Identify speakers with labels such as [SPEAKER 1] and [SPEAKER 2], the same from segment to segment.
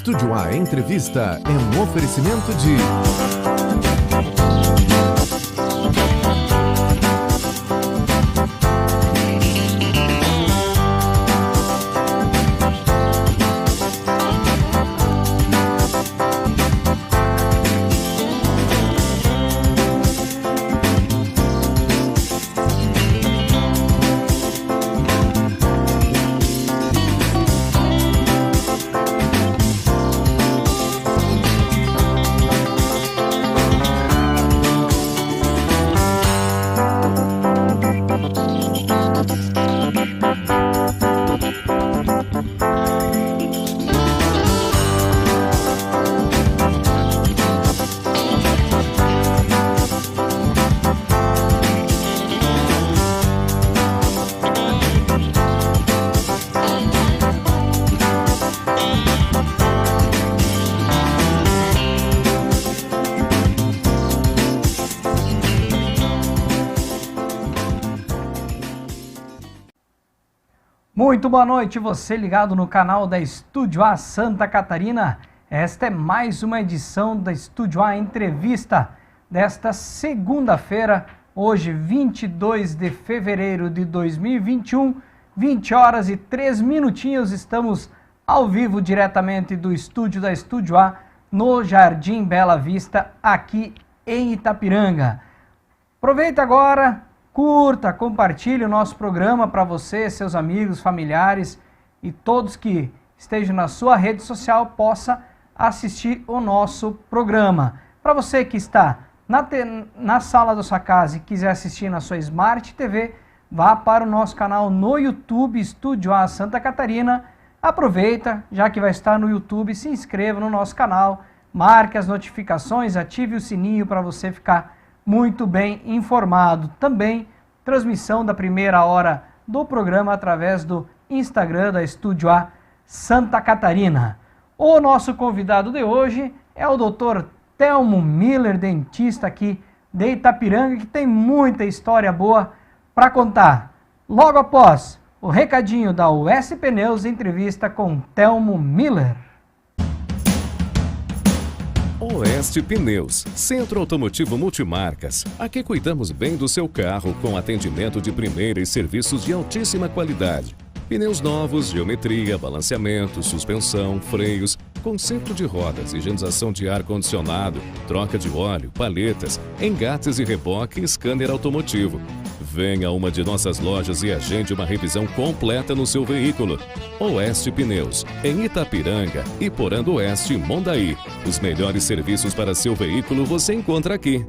[SPEAKER 1] Estúdio A Entrevista é um oferecimento de...
[SPEAKER 2] Muito boa noite, você ligado no canal da Estúdio A Santa Catarina. Esta é mais uma edição da Estúdio A Entrevista desta segunda-feira, hoje 22 de fevereiro de 2021, 20 horas e 3 minutinhos, estamos ao vivo diretamente do estúdio da Estúdio A no Jardim Bela Vista, aqui em Itapiranga. Aproveita agora, curta, compartilhe o nosso programa para você, seus amigos, familiares e todos que estejam na sua rede social possa assistir o nosso programa. Para você que está na sala da sua casa e quiser assistir na sua Smart TV, vá para o nosso canal no YouTube, Estúdio A Santa Catarina. Aproveita, já que vai estar no YouTube, se inscreva no nosso canal, marque as notificações, ative o sininho para você ficar muito bem informado. Também transmissão da primeira hora do programa através do Instagram da Estúdio A Santa Catarina. O nosso convidado de hoje é o Dr. Telmo Miller, dentista aqui de Itapiranga, que tem muita história boa para contar. Logo após o recadinho da US Pneus, entrevista com Telmo Miller.
[SPEAKER 1] Oeste Pneus, Centro Automotivo Multimarcas. Aqui cuidamos bem do seu carro com atendimento de primeira e serviços de altíssima qualidade. Pneus novos, geometria, balanceamento, suspensão, freios, conserto de rodas, higienização de ar-condicionado, troca de óleo, paletas, engates e reboque e scanner automotivo. Venha a uma de nossas lojas e agende uma revisão completa no seu veículo. Oeste Pneus, em Itapiranga, Iporã do Oeste, Mondaí. Os melhores serviços para seu veículo você encontra aqui.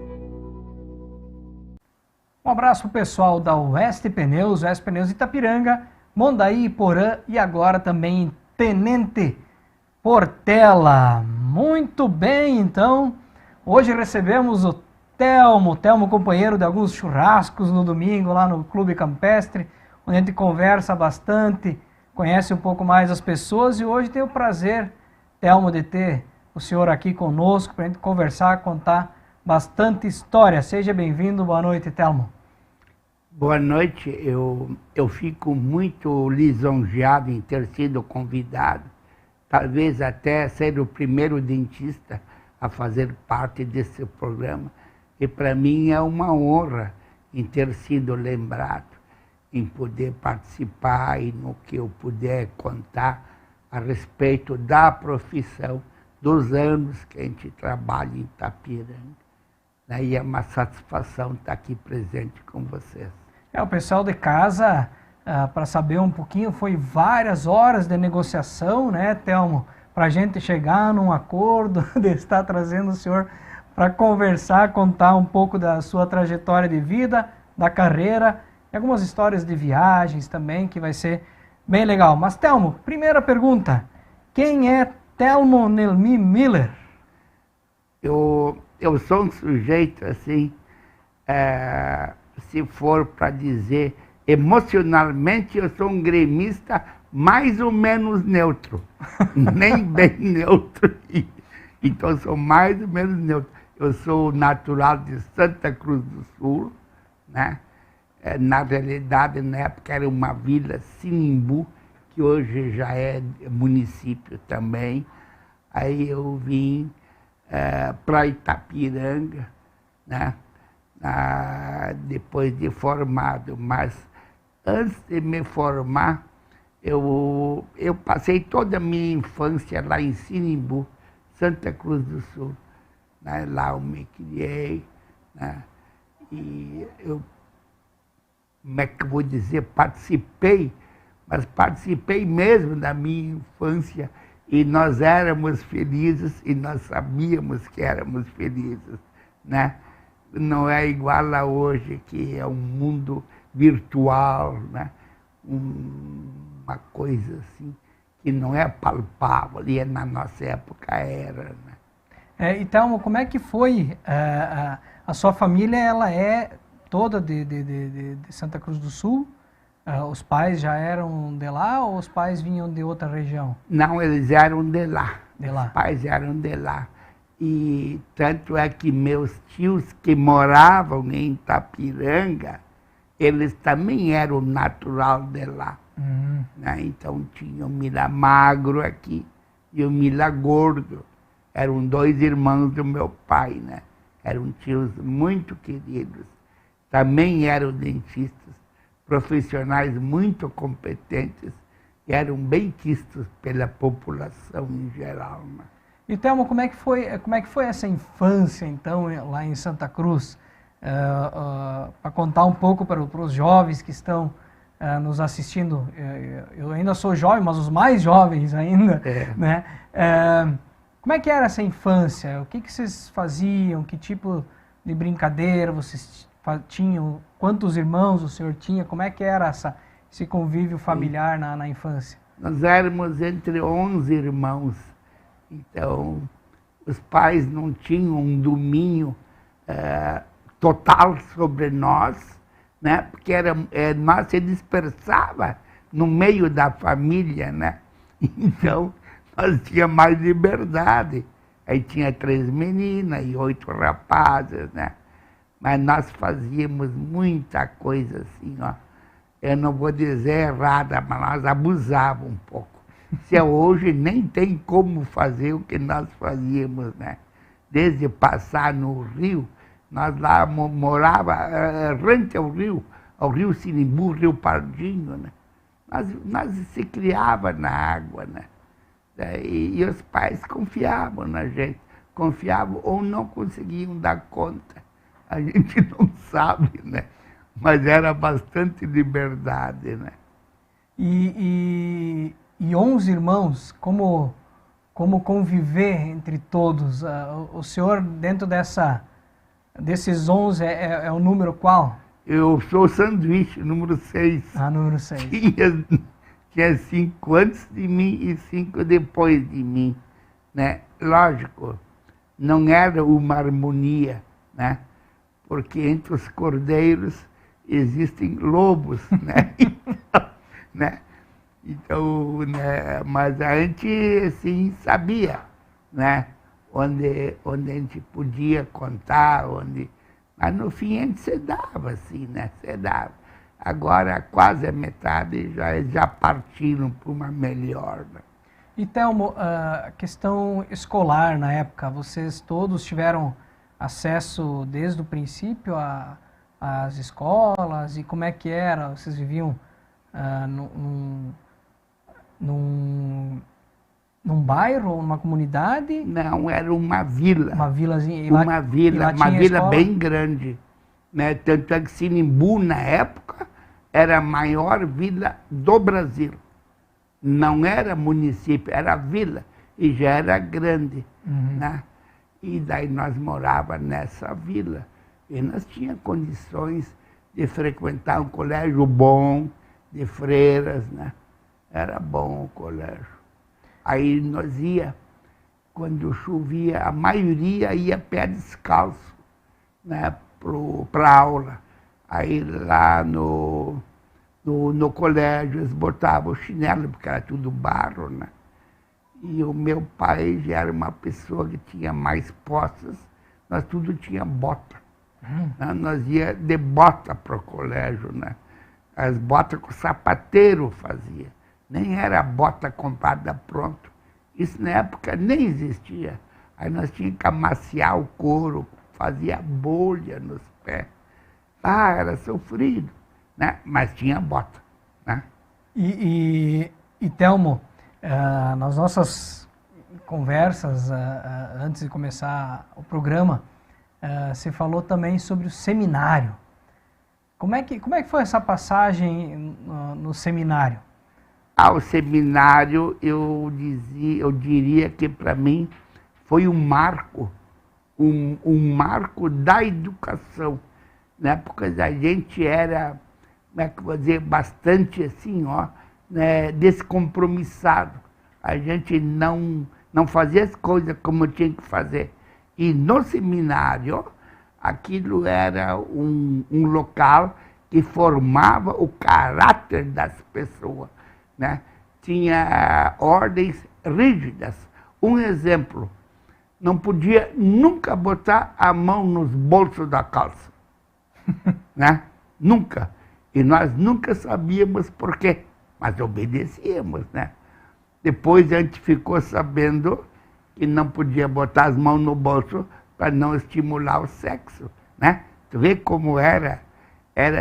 [SPEAKER 2] Um abraço para o pessoal da Oeste Pneus Itapiranga, Mondaí, Iporã e agora também em Tenente Portela. Muito bem, então, hoje recebemos o Telmo, companheiro de alguns churrascos no domingo lá no Clube Campestre, onde a gente conversa bastante, conhece um pouco mais as pessoas e hoje tenho o prazer, Telmo, de ter o senhor aqui conosco para a gente conversar, contar bastante história. Seja bem-vindo, boa noite, Telmo.
[SPEAKER 3] Boa noite, eu fico muito lisonjeado em ter sido convidado, talvez até ser o primeiro dentista a fazer parte desse programa. E para mim é uma honra em ter sido lembrado, em poder participar e no que eu puder contar a respeito da profissão, dos anos que a gente trabalha em Itapiranga. Daí é uma satisfação estar aqui presente com vocês.
[SPEAKER 2] O pessoal de casa, para saber um pouquinho, foi várias horas de negociação, né, Telmo, para a gente chegar num acordo de estar trazendo o senhor para conversar, contar um pouco da sua trajetória de vida, da carreira, e algumas histórias de viagens também, que vai ser bem legal. Mas, Telmo, primeira pergunta, quem é Telmo Nelmi Miller?
[SPEAKER 3] Eu sou um sujeito, assim, se for para dizer, emocionalmente eu sou um gremista mais ou menos neutro, nem bem neutro, então eu sou mais ou menos neutro. Eu sou natural de Santa Cruz do Sul, né? Na realidade, na época era uma vila Sinimbu, que hoje já é município também. Aí eu vim para Itapiranga, né? Depois de formado. Mas antes de me formar, eu passei toda a minha infância lá em Sinimbu, Santa Cruz do Sul. Né? Lá eu me criei, né? E eu, como é que eu vou dizer, participei, mas participei mesmo da minha infância, e nós éramos felizes e nós sabíamos que éramos felizes, né? Não é igual a hoje, que é um mundo virtual, né? Uma coisa assim que não é palpável, e na nossa época era, né?
[SPEAKER 2] Então, como é que foi? A sua família, ela é toda de Santa Cruz do Sul? Os pais já eram de lá ou os pais vinham de outra região?
[SPEAKER 3] Não, eles eram de lá.
[SPEAKER 2] De lá.
[SPEAKER 3] Os pais eram de lá. E tanto é que meus tios que moravam em Itapiranga, eles também eram natural de lá. Né? Então tinha o Mila Magro aqui e o Mila Gordo. Eram 2 irmãos do meu pai, né? Eram tios muito queridos. Também eram dentistas, profissionais muito competentes, e eram bem quistos pela população em geral, né?
[SPEAKER 2] E, Thelmo, como é que foi essa infância, então, lá em Santa Cruz? Para contar um pouco para os jovens que estão nos assistindo. Eu ainda sou jovem, mas os mais jovens ainda, né? Como é que era essa infância? O que vocês faziam? Que tipo de brincadeira vocês tinham? Quantos irmãos o senhor tinha? Como é que era esse convívio familiar na infância?
[SPEAKER 3] Nós éramos entre 11 irmãos. Então, os pais não tinham um domínio total sobre nós, né? Porque nós se dispersava no meio da família, né? Então, nós tínhamos mais liberdade. Aí tinha 3 meninas e 8 rapazes, né? Mas nós fazíamos muita coisa assim, ó. Eu não vou dizer errada, mas nós abusávamos um pouco. Se hoje nem tem como fazer o que nós fazíamos, né? Desde passar no rio, nós lá morávamos rente ao rio Sinimbu, rio Pardinho, né? Nós se criava na água, né? E os pais confiavam na gente, confiavam ou não conseguiam dar conta. A gente não sabe, né? Mas era bastante liberdade, né?
[SPEAKER 2] E 11 irmãos, como conviver entre todos? O senhor, dentro desses 11, é o número qual?
[SPEAKER 3] Eu sou o sanduíche, número 6.
[SPEAKER 2] Número 6.
[SPEAKER 3] Tinha 5 antes de mim e 5 depois de mim, né? Lógico, não era uma harmonia, né? Porque entre os cordeiros existem lobos, né? Então, né? Mas a gente, assim, sabia, né? Onde a gente podia contar, mas no fim a gente se dava, assim, né? Se dava. Agora quase a metade já partiram para uma melhor, né?
[SPEAKER 2] E, Thelmo, a questão escolar na época, vocês todos tiveram acesso desde o princípio às escolas? E como é que era? Vocês viviam num bairro ou numa comunidade?
[SPEAKER 3] Não, era uma vila.
[SPEAKER 2] Uma vilazinha.
[SPEAKER 3] Uma vila bem grande, né? Tanto é que Sinimbu, na época, era a maior vila do Brasil. Não era município, era vila. E já era grande, né? E daí nós morávamos nessa vila. E nós tínhamos condições de frequentar um colégio bom, de freiras, né? Era bom o colégio. Aí nós quando chovia, a maioria ia pé descalço, né? Para a aula. Aí lá no colégio eles botavam o chinelo, porque era tudo barro, né? E o meu pai já era uma pessoa que tinha mais posses, nós tudo tinha bota. Né? Nós ia de bota para o colégio, né? As botas que o sapateiro fazia. Nem era bota comprada pronto. Isso na época nem existia. Aí nós tínhamos que amaciar o couro, fazia bolha nos pés. Ah, era sofrido, né? Mas tinha bota, né?
[SPEAKER 2] E Telmo, nas nossas conversas, antes de começar o programa, você falou também sobre o seminário. Como é que foi essa passagem no seminário?
[SPEAKER 3] Ao seminário, eu diria que para mim foi um marco da educação. Na época a gente era, como é que eu vou dizer, bastante assim, ó, né, descompromissado. A gente não fazia as coisas como tinha que fazer. E no seminário, aquilo era um local que formava o caráter das pessoas, né? Tinha ordens rígidas. Um exemplo, não podia nunca botar a mão nos bolsos da calça, né? Nunca. E nós nunca sabíamos por quê, mas obedecíamos, né? Depois a gente ficou sabendo que não podia botar as mãos no bolso para não estimular o sexo, né? Tu vê como era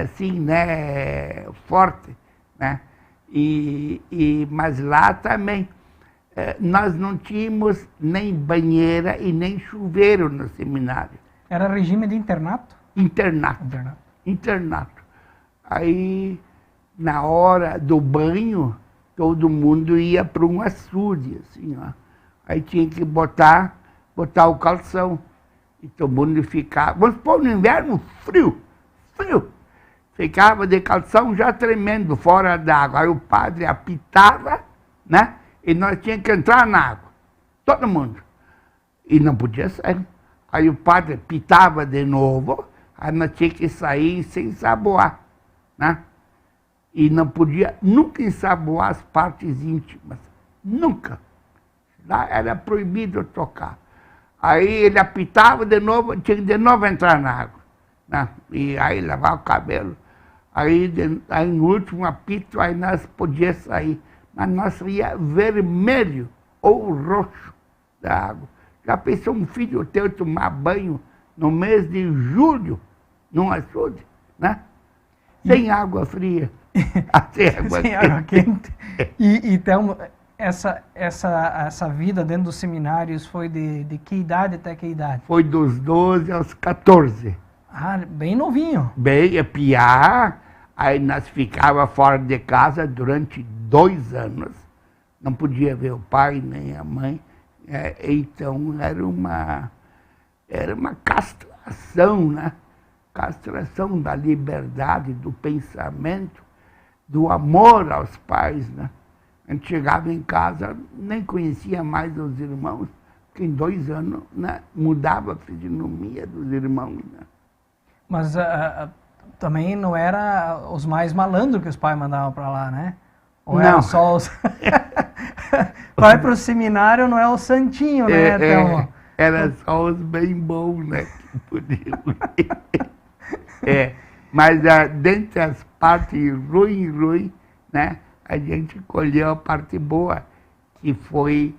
[SPEAKER 3] assim, né, forte, né? Mas lá também, nós não tínhamos nem banheira e nem chuveiro no seminário.
[SPEAKER 2] Era regime de internato?
[SPEAKER 3] Internato. Aí, na hora do banho, todo mundo ia para um açude, assim, ó. Aí tinha que botar o calção. E todo mundo ficava, vamos pôr no inverno, frio. Ficava de calção já tremendo, fora d'água. Aí o padre apitava, né? E nós tínhamos que entrar na água. Todo mundo. E não podia sair. Aí o padre pitava de novo, aí nós tínhamos que sair sem ensaboar, né? E não podia nunca ensaboar as partes íntimas. Nunca. Lá era proibido tocar. Aí ele apitava de novo, tinha que de novo entrar na água, né? E aí lavar o cabelo. Aí no último apito, aí nós podíamos sair. Mas nós ia vermelho ou roxo da água. Já pensou um filho teu tomar banho no mês de julho, num açude, né? Sem água fria.
[SPEAKER 2] Sem água quente. Então, essa vida dentro dos seminários foi de que idade até que idade?
[SPEAKER 3] Foi dos 12 aos 14.
[SPEAKER 2] Ah, bem novinho.
[SPEAKER 3] Bem, piar. Aí nós ficávamos fora de casa durante 2 anos. Não podia ver o pai nem a mãe. Então era uma castração, né? Castração da liberdade, do pensamento, do amor aos pais, né? A gente chegava em casa, nem conhecia mais os irmãos, porque em 2 anos, né, mudava a fisionomia dos irmãos, né?
[SPEAKER 2] Mas também não era os mais malandros que os pais mandavam para lá, né? Ou
[SPEAKER 3] não.
[SPEAKER 2] Era só os... Vai para o seminário, não é o santinho, né?
[SPEAKER 3] Era só os bem bons, né? Que podiam ir. Mas dentre as partes ruins, né? A gente colheu a parte boa, que foi,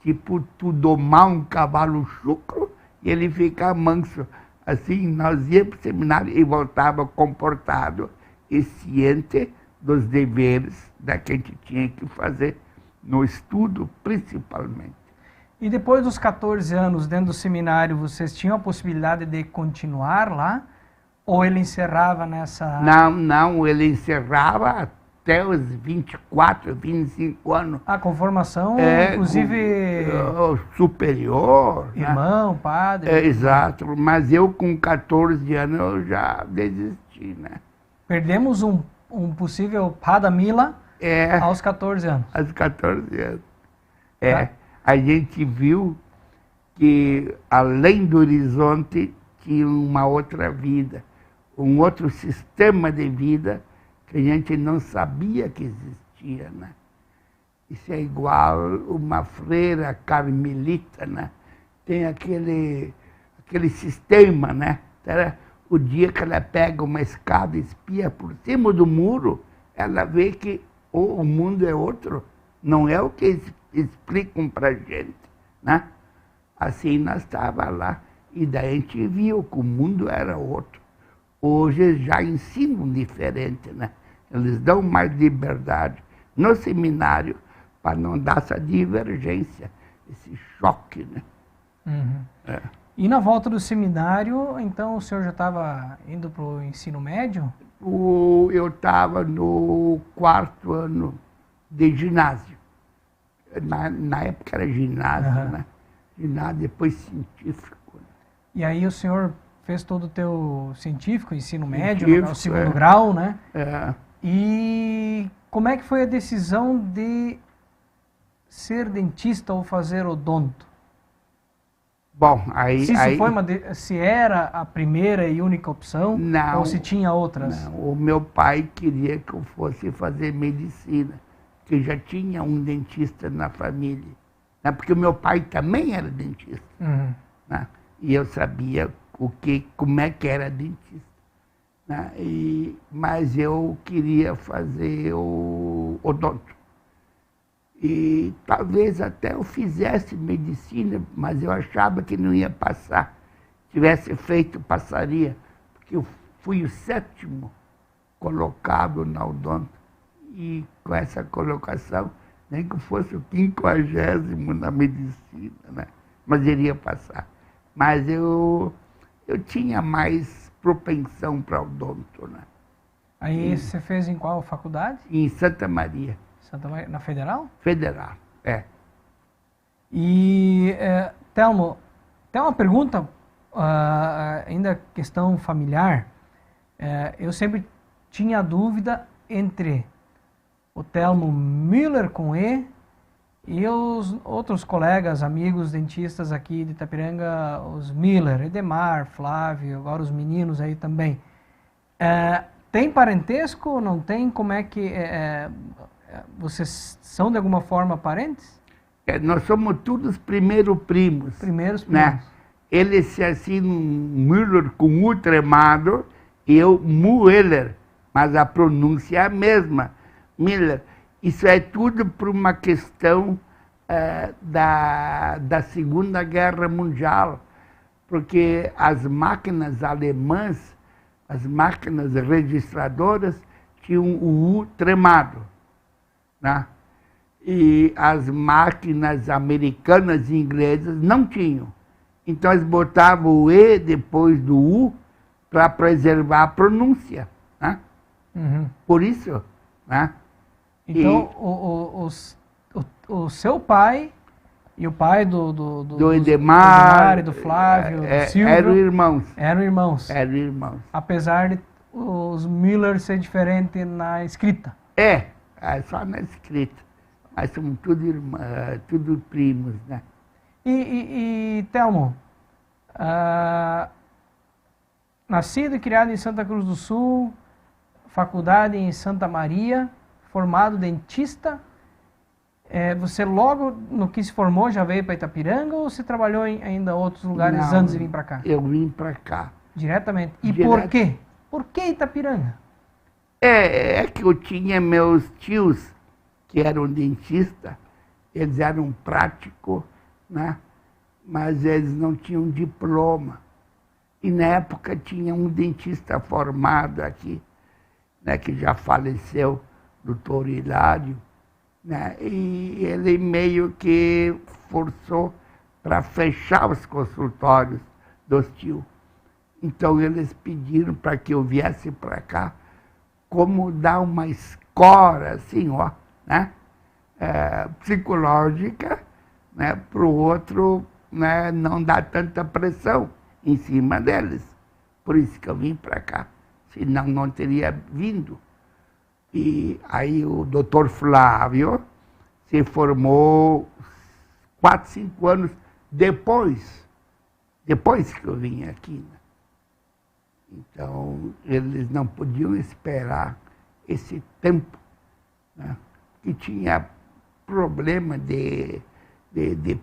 [SPEAKER 3] tipo, tu domar um cavalo chucro e ele ficar manso. Assim, nós íamos para o seminário e voltava comportado e ciente dos deveres da que a gente tinha que fazer no estudo, principalmente.
[SPEAKER 2] E depois dos 14 anos dentro do seminário, vocês tinham a possibilidade de continuar lá? Ou ele encerrava nessa...
[SPEAKER 3] Não, ele encerrava até os 24, 25 anos.
[SPEAKER 2] A conformação, inclusive...
[SPEAKER 3] Superior.
[SPEAKER 2] Irmão,
[SPEAKER 3] né?
[SPEAKER 2] padre.
[SPEAKER 3] Exato, mas eu com 14 anos eu já desisti, né?
[SPEAKER 2] Perdemos um possível Padamila aos 14 anos.
[SPEAKER 3] Aos 14 anos. A gente viu que além do horizonte tinha uma outra vida, um outro sistema de vida que a gente não sabia que existia, né? Isso é igual uma freira carmelita, né? Tem aquele sistema, né? O dia que ela pega uma escada e espia por cima do muro, ela vê que o mundo é outro, Não é o que eles explicam para a gente, né? Assim nós estávamos lá. E daí a gente viu que o mundo era outro. Hoje eles já ensinam diferente, né? Eles dão mais liberdade no seminário para não dar essa divergência, esse choque, né?
[SPEAKER 2] Uhum.
[SPEAKER 3] É.
[SPEAKER 2] E na volta do seminário, então o senhor já estava indo para o ensino médio?
[SPEAKER 3] Eu estava no 4º ano de ginásio. Na época era ginásio, né? Ginásio, depois científico. Né?
[SPEAKER 2] E aí o senhor fez todo o teu científico, ensino médio,
[SPEAKER 3] Científico,
[SPEAKER 2] o segundo grau, né?
[SPEAKER 3] É.
[SPEAKER 2] E como é que foi a decisão de ser dentista ou fazer odonto?
[SPEAKER 3] Bom, aí...
[SPEAKER 2] Se era a primeira e única opção,
[SPEAKER 3] não,
[SPEAKER 2] ou se tinha outras?
[SPEAKER 3] Não, o meu pai queria que eu fosse fazer medicina, que já tinha um dentista na família. Né? Porque o meu pai também era dentista.
[SPEAKER 2] Uhum.
[SPEAKER 3] Né? E eu sabia como é que era dentista. Né? Mas eu queria fazer o odonto. E talvez até eu fizesse medicina, mas eu achava que não ia passar. Tivesse feito, passaria, porque eu fui o 7º colocado na odonto. E com essa colocação, nem que fosse o 50º na medicina, né? Mas iria passar. Mas eu tinha mais propensão para odonto, né?
[SPEAKER 2] Aí você fez em qual faculdade?
[SPEAKER 3] Em Santa Maria.
[SPEAKER 2] Santa Maria, na Federal?
[SPEAKER 3] Federal, é.
[SPEAKER 2] E, Telmo, tem uma pergunta, ainda questão familiar. Eu sempre tinha dúvida entre o Telmo Müller com E e os outros colegas, amigos dentistas aqui de Itapiranga, os Miller, Edemar, Flávio, agora os meninos aí também. Tem parentesco? Não tem? Como é que... vocês são de alguma forma parentes?
[SPEAKER 3] Nós somos todos primeiros primos.
[SPEAKER 2] Primeiros primos.
[SPEAKER 3] Né? Ele se assina Müller com U tremado e eu Mueller, mas a pronúncia é a mesma. Miller. Isso é tudo por uma questão da Segunda Guerra Mundial, porque as máquinas alemãs, as máquinas registradoras, tinham o U tremado. Né? E as máquinas americanas e inglesas não tinham. Então eles botavam o E depois do U para preservar a pronúncia. Né?
[SPEAKER 2] Uhum.
[SPEAKER 3] Por isso. Né?
[SPEAKER 2] Então o seu pai e o pai do
[SPEAKER 3] Edemar
[SPEAKER 2] e do Flávio, do Silvio,
[SPEAKER 3] eram irmãos.
[SPEAKER 2] Eram irmãos.
[SPEAKER 3] Eram irmãos.
[SPEAKER 2] Apesar de os Miller ser diferente na escrita.
[SPEAKER 3] É só na escrita. Mas somos tudo irmãos, tudo primos, né?
[SPEAKER 2] E Telmo, nascido e criado em Santa Cruz do Sul, faculdade em Santa Maria, formado dentista, você logo no que se formou já veio para Itapiranga ou você trabalhou em ainda outros lugares
[SPEAKER 3] Não,
[SPEAKER 2] antes de vir para cá?
[SPEAKER 3] Eu vim para cá.
[SPEAKER 2] Diretamente. E por quê? Por que Itapiranga?
[SPEAKER 3] É que eu tinha meus tios que eram dentistas, eles eram práticos, né? Mas eles não tinham diploma. E na época tinha um dentista formado aqui, né, que já faleceu, doutor Hilário, né? E ele meio que forçou para fechar os consultórios dos tios. Então eles pediram para que eu viesse para cá, como dar uma escola, assim, ó, né? Psicológica, né? Para o outro, né, não dar tanta pressão em cima deles. Por isso que eu vim para cá, senão não teria vindo. E aí o doutor Flávio se formou 4, 5 anos depois que eu vim aqui. Né? Então, eles não podiam esperar esse tempo, né? Que tinha problema de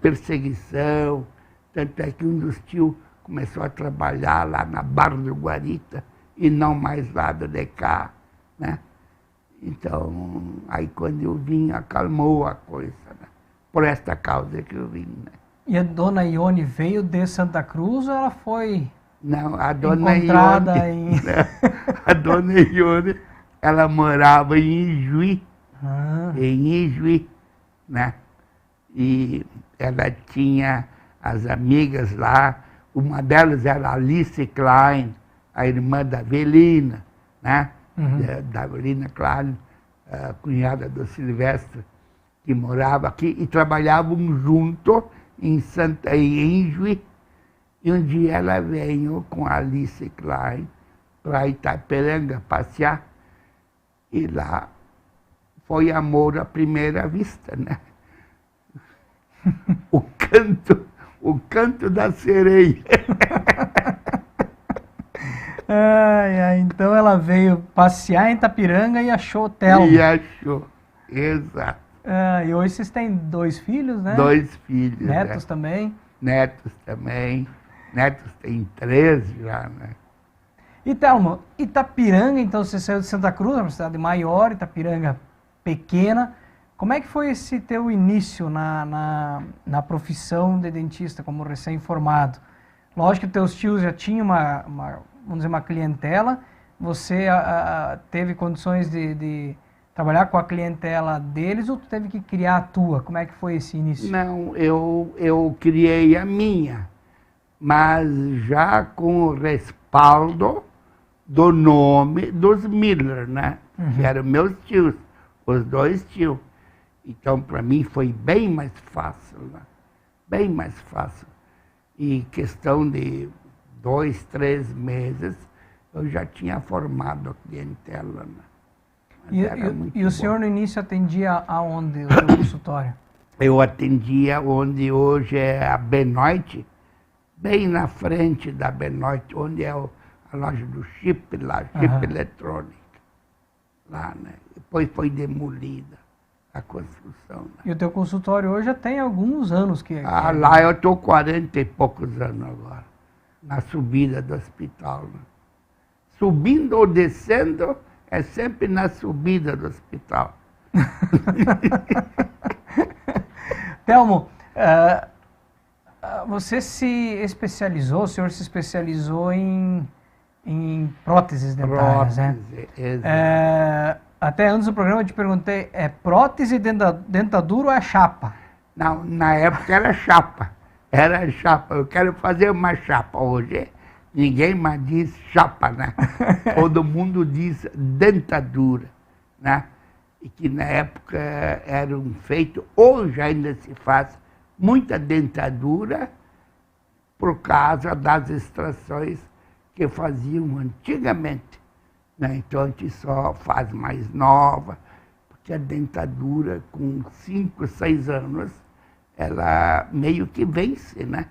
[SPEAKER 3] perseguição. Tanto é que um dos tios começou a trabalhar lá na Barra do Guarita e não mais lá do de cá, né? Então, aí quando eu vim, acalmou a coisa, né? Por esta causa que eu vim, né?
[SPEAKER 2] E a dona Ione veio de Santa Cruz ou ela foi
[SPEAKER 3] Não, a dona
[SPEAKER 2] encontrada
[SPEAKER 3] Ione, a dona Ione, ela morava em Ijuí, né? E ela tinha as amigas lá, uma delas era Alice Klein, a irmã da Avelina, né? Da Avelina Klein, a cunhada do Silvestre, que morava aqui, e trabalhavam junto em Ijuí. E um dia ela veio com a Alice Klein para Itaperanga passear, e lá foi amor à primeira vista, né? O canto da sereia.
[SPEAKER 2] Então ela veio passear em Itapiranga e achou o Telmo.
[SPEAKER 3] E achou, exato.
[SPEAKER 2] E hoje vocês têm 2 filhos, né?
[SPEAKER 3] 2 filhos.
[SPEAKER 2] Netos,
[SPEAKER 3] né?
[SPEAKER 2] também.
[SPEAKER 3] Netos também. Netos tem 3 já, né?
[SPEAKER 2] E Telmo, Itapiranga, então você saiu de Santa Cruz, uma cidade maior, Itapiranga pequena. Como é que foi esse teu início na profissão de dentista, como recém-formado? Lógico que teus tios já tinham vamos dizer, uma clientela. Você teve condições de trabalhar com a clientela deles ou tu teve que criar a tua? Como é que foi esse início?
[SPEAKER 3] Não, eu criei a minha, mas já com o respaldo do nome dos Miller, né? Que eram meus tios, os 2 tios. Então, para mim, foi bem mais fácil, né? Bem mais fácil. E questão de 2, 3 meses, eu já tinha formado a clientela, né?
[SPEAKER 2] E o senhor, no início, atendia aonde, o seu consultório?
[SPEAKER 3] Eu atendia onde hoje é a Benoit, bem na frente da Benoit, onde é a loja do Chip, lá, Chip Eletrônica. Lá, né? Depois foi demolida a construção. Né?
[SPEAKER 2] E o teu consultório hoje já tem alguns anos que...
[SPEAKER 3] Lá eu estou 40 e poucos anos agora, na subida do hospital. Né? Subindo ou descendo, é sempre na subida do hospital.
[SPEAKER 2] Telmo, você se especializou, o senhor se especializou em próteses dentárias, né?
[SPEAKER 3] Exato.
[SPEAKER 2] Até antes do programa eu te perguntei, é prótese, dentadura ou é chapa?
[SPEAKER 3] Não, na época era chapa. Era chapa. Eu quero fazer uma chapa hoje. Ninguém mais diz chapa, né? Todo mundo diz dentadura, né? E que na época era um feito, hoje ainda se faz muita dentadura por causa das extrações que faziam antigamente. Né? Então a gente só faz mais nova, porque a dentadura com 5, 6 anos, ela meio que vence, né?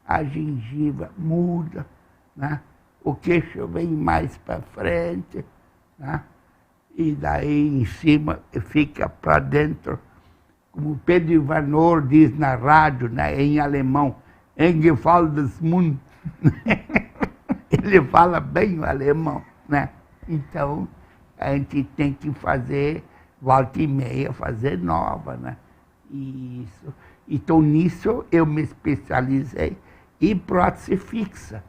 [SPEAKER 3] A gengiva muda, né? O queixo vem mais para frente, né? E daí em cima fica para dentro, como o Pedro Ivanor diz na rádio, né? Em alemão, Engefaldes Mund. Ele fala bem o alemão, né? Então, a gente tem que fazer, volta e meia, fazer nova, né? Isso. Então, nisso, eu me especializei em prótese fixa,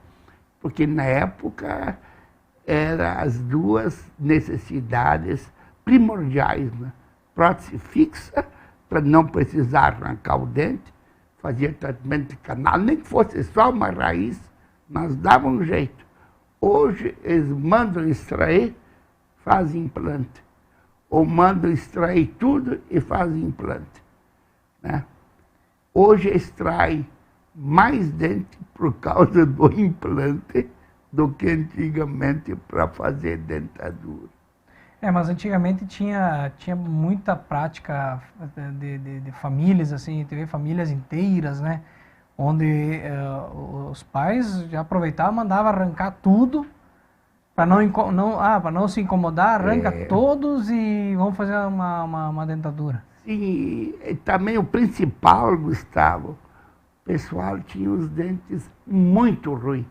[SPEAKER 3] porque na época eram as 2 necessidades primordiais, né? Prótese fixa, para não precisar arrancar o dente, fazia tratamento de canal, nem que fosse só uma raiz, mas dava um jeito. Hoje, eles mandam extrair, fazem implante. Ou mandam extrair tudo e fazem implante. Né? Hoje, extrai mais dente por causa do implante do que antigamente para fazer dentadura.
[SPEAKER 2] Mas antigamente tinha muita prática de famílias, assim, teve famílias inteiras, né? Onde os pais já aproveitavam, mandavam arrancar tudo, para não se incomodar, arranca todos e vamos fazer uma dentadura.
[SPEAKER 3] Sim, e também o principal, Gustavo, o pessoal tinha os dentes muito ruins.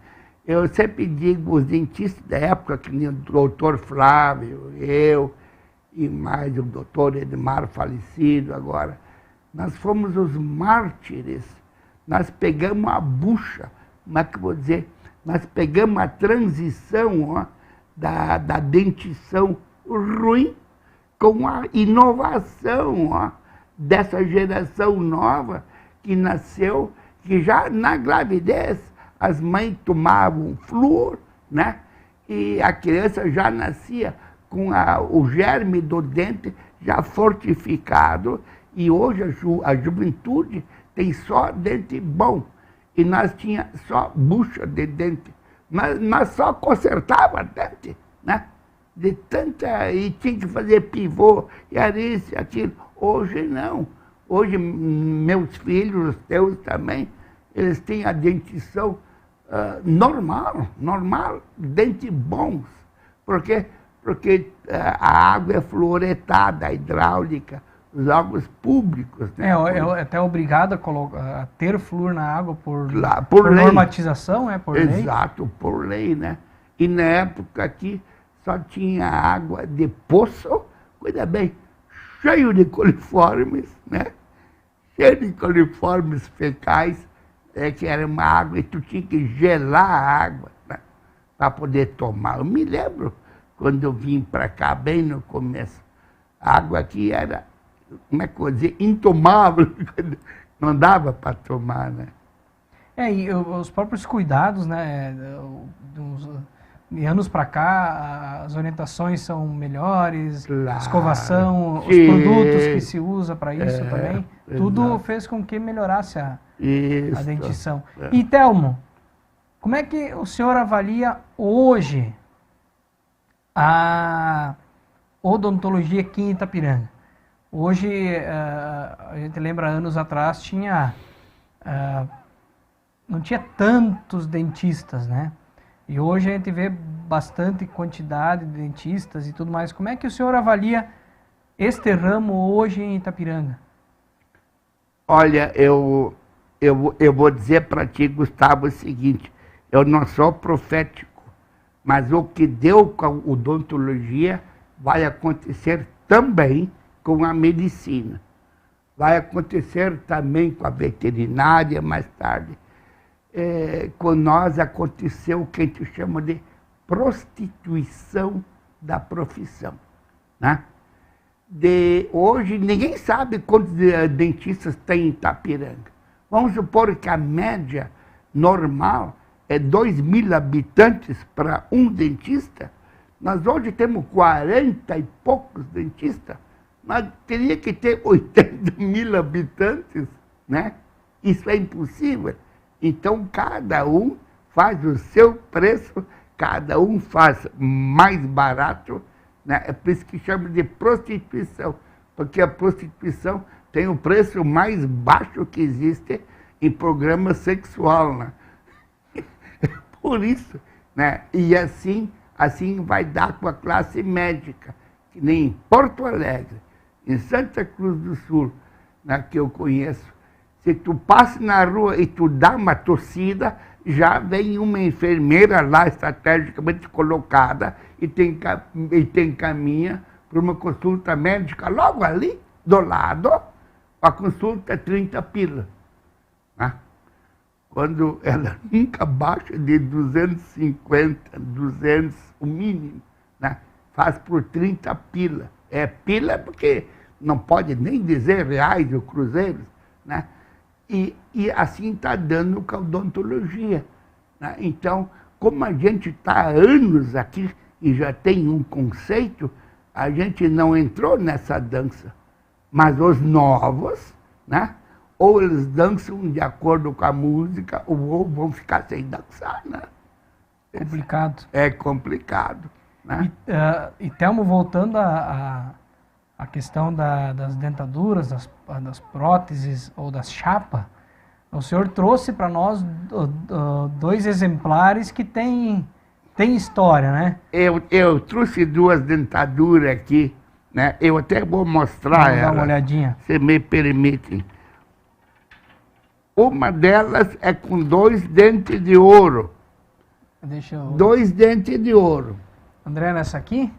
[SPEAKER 3] Eu sempre digo, os dentistas da época, que nem o doutor Flávio, eu, e mais o doutor Edmar falecido agora. Nós fomos os mártires, nós pegamos a bucha, como é que eu vou dizer? Nós pegamos a transição, ó, da dentição ruim com a inovação, ó, dessa geração nova que nasceu, que já na gravidez as mães tomavam flúor, né? E a criança já nascia com o germe do dente já fortificado, e hoje a juventude tem só dente bom, e nós tinha só bucha de dente, nós só consertava dente, né? De tanta, e tinha que fazer pivô, e era isso, aquilo. Hoje não. Hoje meus filhos, os teus também, eles têm a dentição normal, dentes bons. Por quê? Porque a água é fluoretada, a hidráulica, os órgãos públicos. Né?
[SPEAKER 2] É até obrigado a ter flúor na água por
[SPEAKER 3] lei.
[SPEAKER 2] Normatização, por lei?
[SPEAKER 3] Exato, por lei, né? E na época aqui só tinha água de poço, cuida bem, cheio de coliformes, né? Cheio de coliformes fecais, que era uma água, e tu tinha que gelar a água, né? Para poder tomar. Eu me lembro quando eu vim para cá, bem no começo, a água aqui era, como é que eu vou dizer, intomável, não dava para tomar, né?
[SPEAKER 2] E os próprios cuidados, né, de anos para cá, as orientações são melhores,
[SPEAKER 3] claro,
[SPEAKER 2] escovação,
[SPEAKER 3] sim,
[SPEAKER 2] os produtos que se usa para isso também, tudo
[SPEAKER 3] exato.
[SPEAKER 2] fez com que melhorasse a dentição.
[SPEAKER 3] É.
[SPEAKER 2] E, Telmo, como é que o senhor avalia hoje a odontologia aqui em Itapiranga? Hoje, a gente lembra, anos atrás, não tinha tantos dentistas, né? E hoje a gente vê bastante quantidade de dentistas e tudo mais. Como é que o senhor avalia este ramo hoje em Itapiranga?
[SPEAKER 3] Olha, eu vou dizer para ti, Gustavo, o seguinte, eu não sou profético, mas o que deu com a odontologia vai acontecer também com a medicina. Vai acontecer também com a veterinária mais tarde. Com nós aconteceu o que a gente chama de prostituição da profissão, né? Hoje ninguém sabe quantos dentistas tem em Itapiranga. Vamos supor que a média normal é 2.000 habitantes para um dentista. Nós hoje temos 40 e poucos dentistas, mas teria que ter 80.000 habitantes, né? Isso é impossível. Então, cada um faz o seu preço, cada um faz mais barato, né? É por isso que chama de prostituição, porque a prostituição tem o preço mais baixo que existe em programa sexual, né? Por isso, né? E assim vai dar com a classe médica, que nem em Porto Alegre, em Santa Cruz do Sul, né, que eu conheço. Se tu passa na rua e tu dá uma tossida, já vem uma enfermeira lá estrategicamente colocada e te encaminha para uma consulta médica logo ali, do lado. A consulta é 30 pila. Né? Quando ela nunca baixa de 250, 200, o mínimo, né? Faz por 30 pila. É pila porque não pode nem dizer reais ou cruzeiros, né? E assim está dando com a odontologia, né? Então, como a gente está há anos aqui e já tem um conceito, a gente não entrou nessa dança. Mas os novos, né? Ou eles dançam de acordo com a música, ou vão ficar sem dançar, né?
[SPEAKER 2] Complicado.
[SPEAKER 3] É complicado, né?
[SPEAKER 2] E Telmo, voltando à questão das dentaduras, das próteses ou das chapas, o senhor trouxe para nós 2 exemplares que tem história, né?
[SPEAKER 3] Eu trouxe 2 dentaduras aqui, né? Eu até vou mostrar
[SPEAKER 2] Vamos
[SPEAKER 3] ela.
[SPEAKER 2] dar uma olhadinha.
[SPEAKER 3] Se me permite. Uma delas é com 2 dentes de ouro.
[SPEAKER 2] Deixa eu...
[SPEAKER 3] 2 dentes de ouro.
[SPEAKER 2] André, nessa aqui?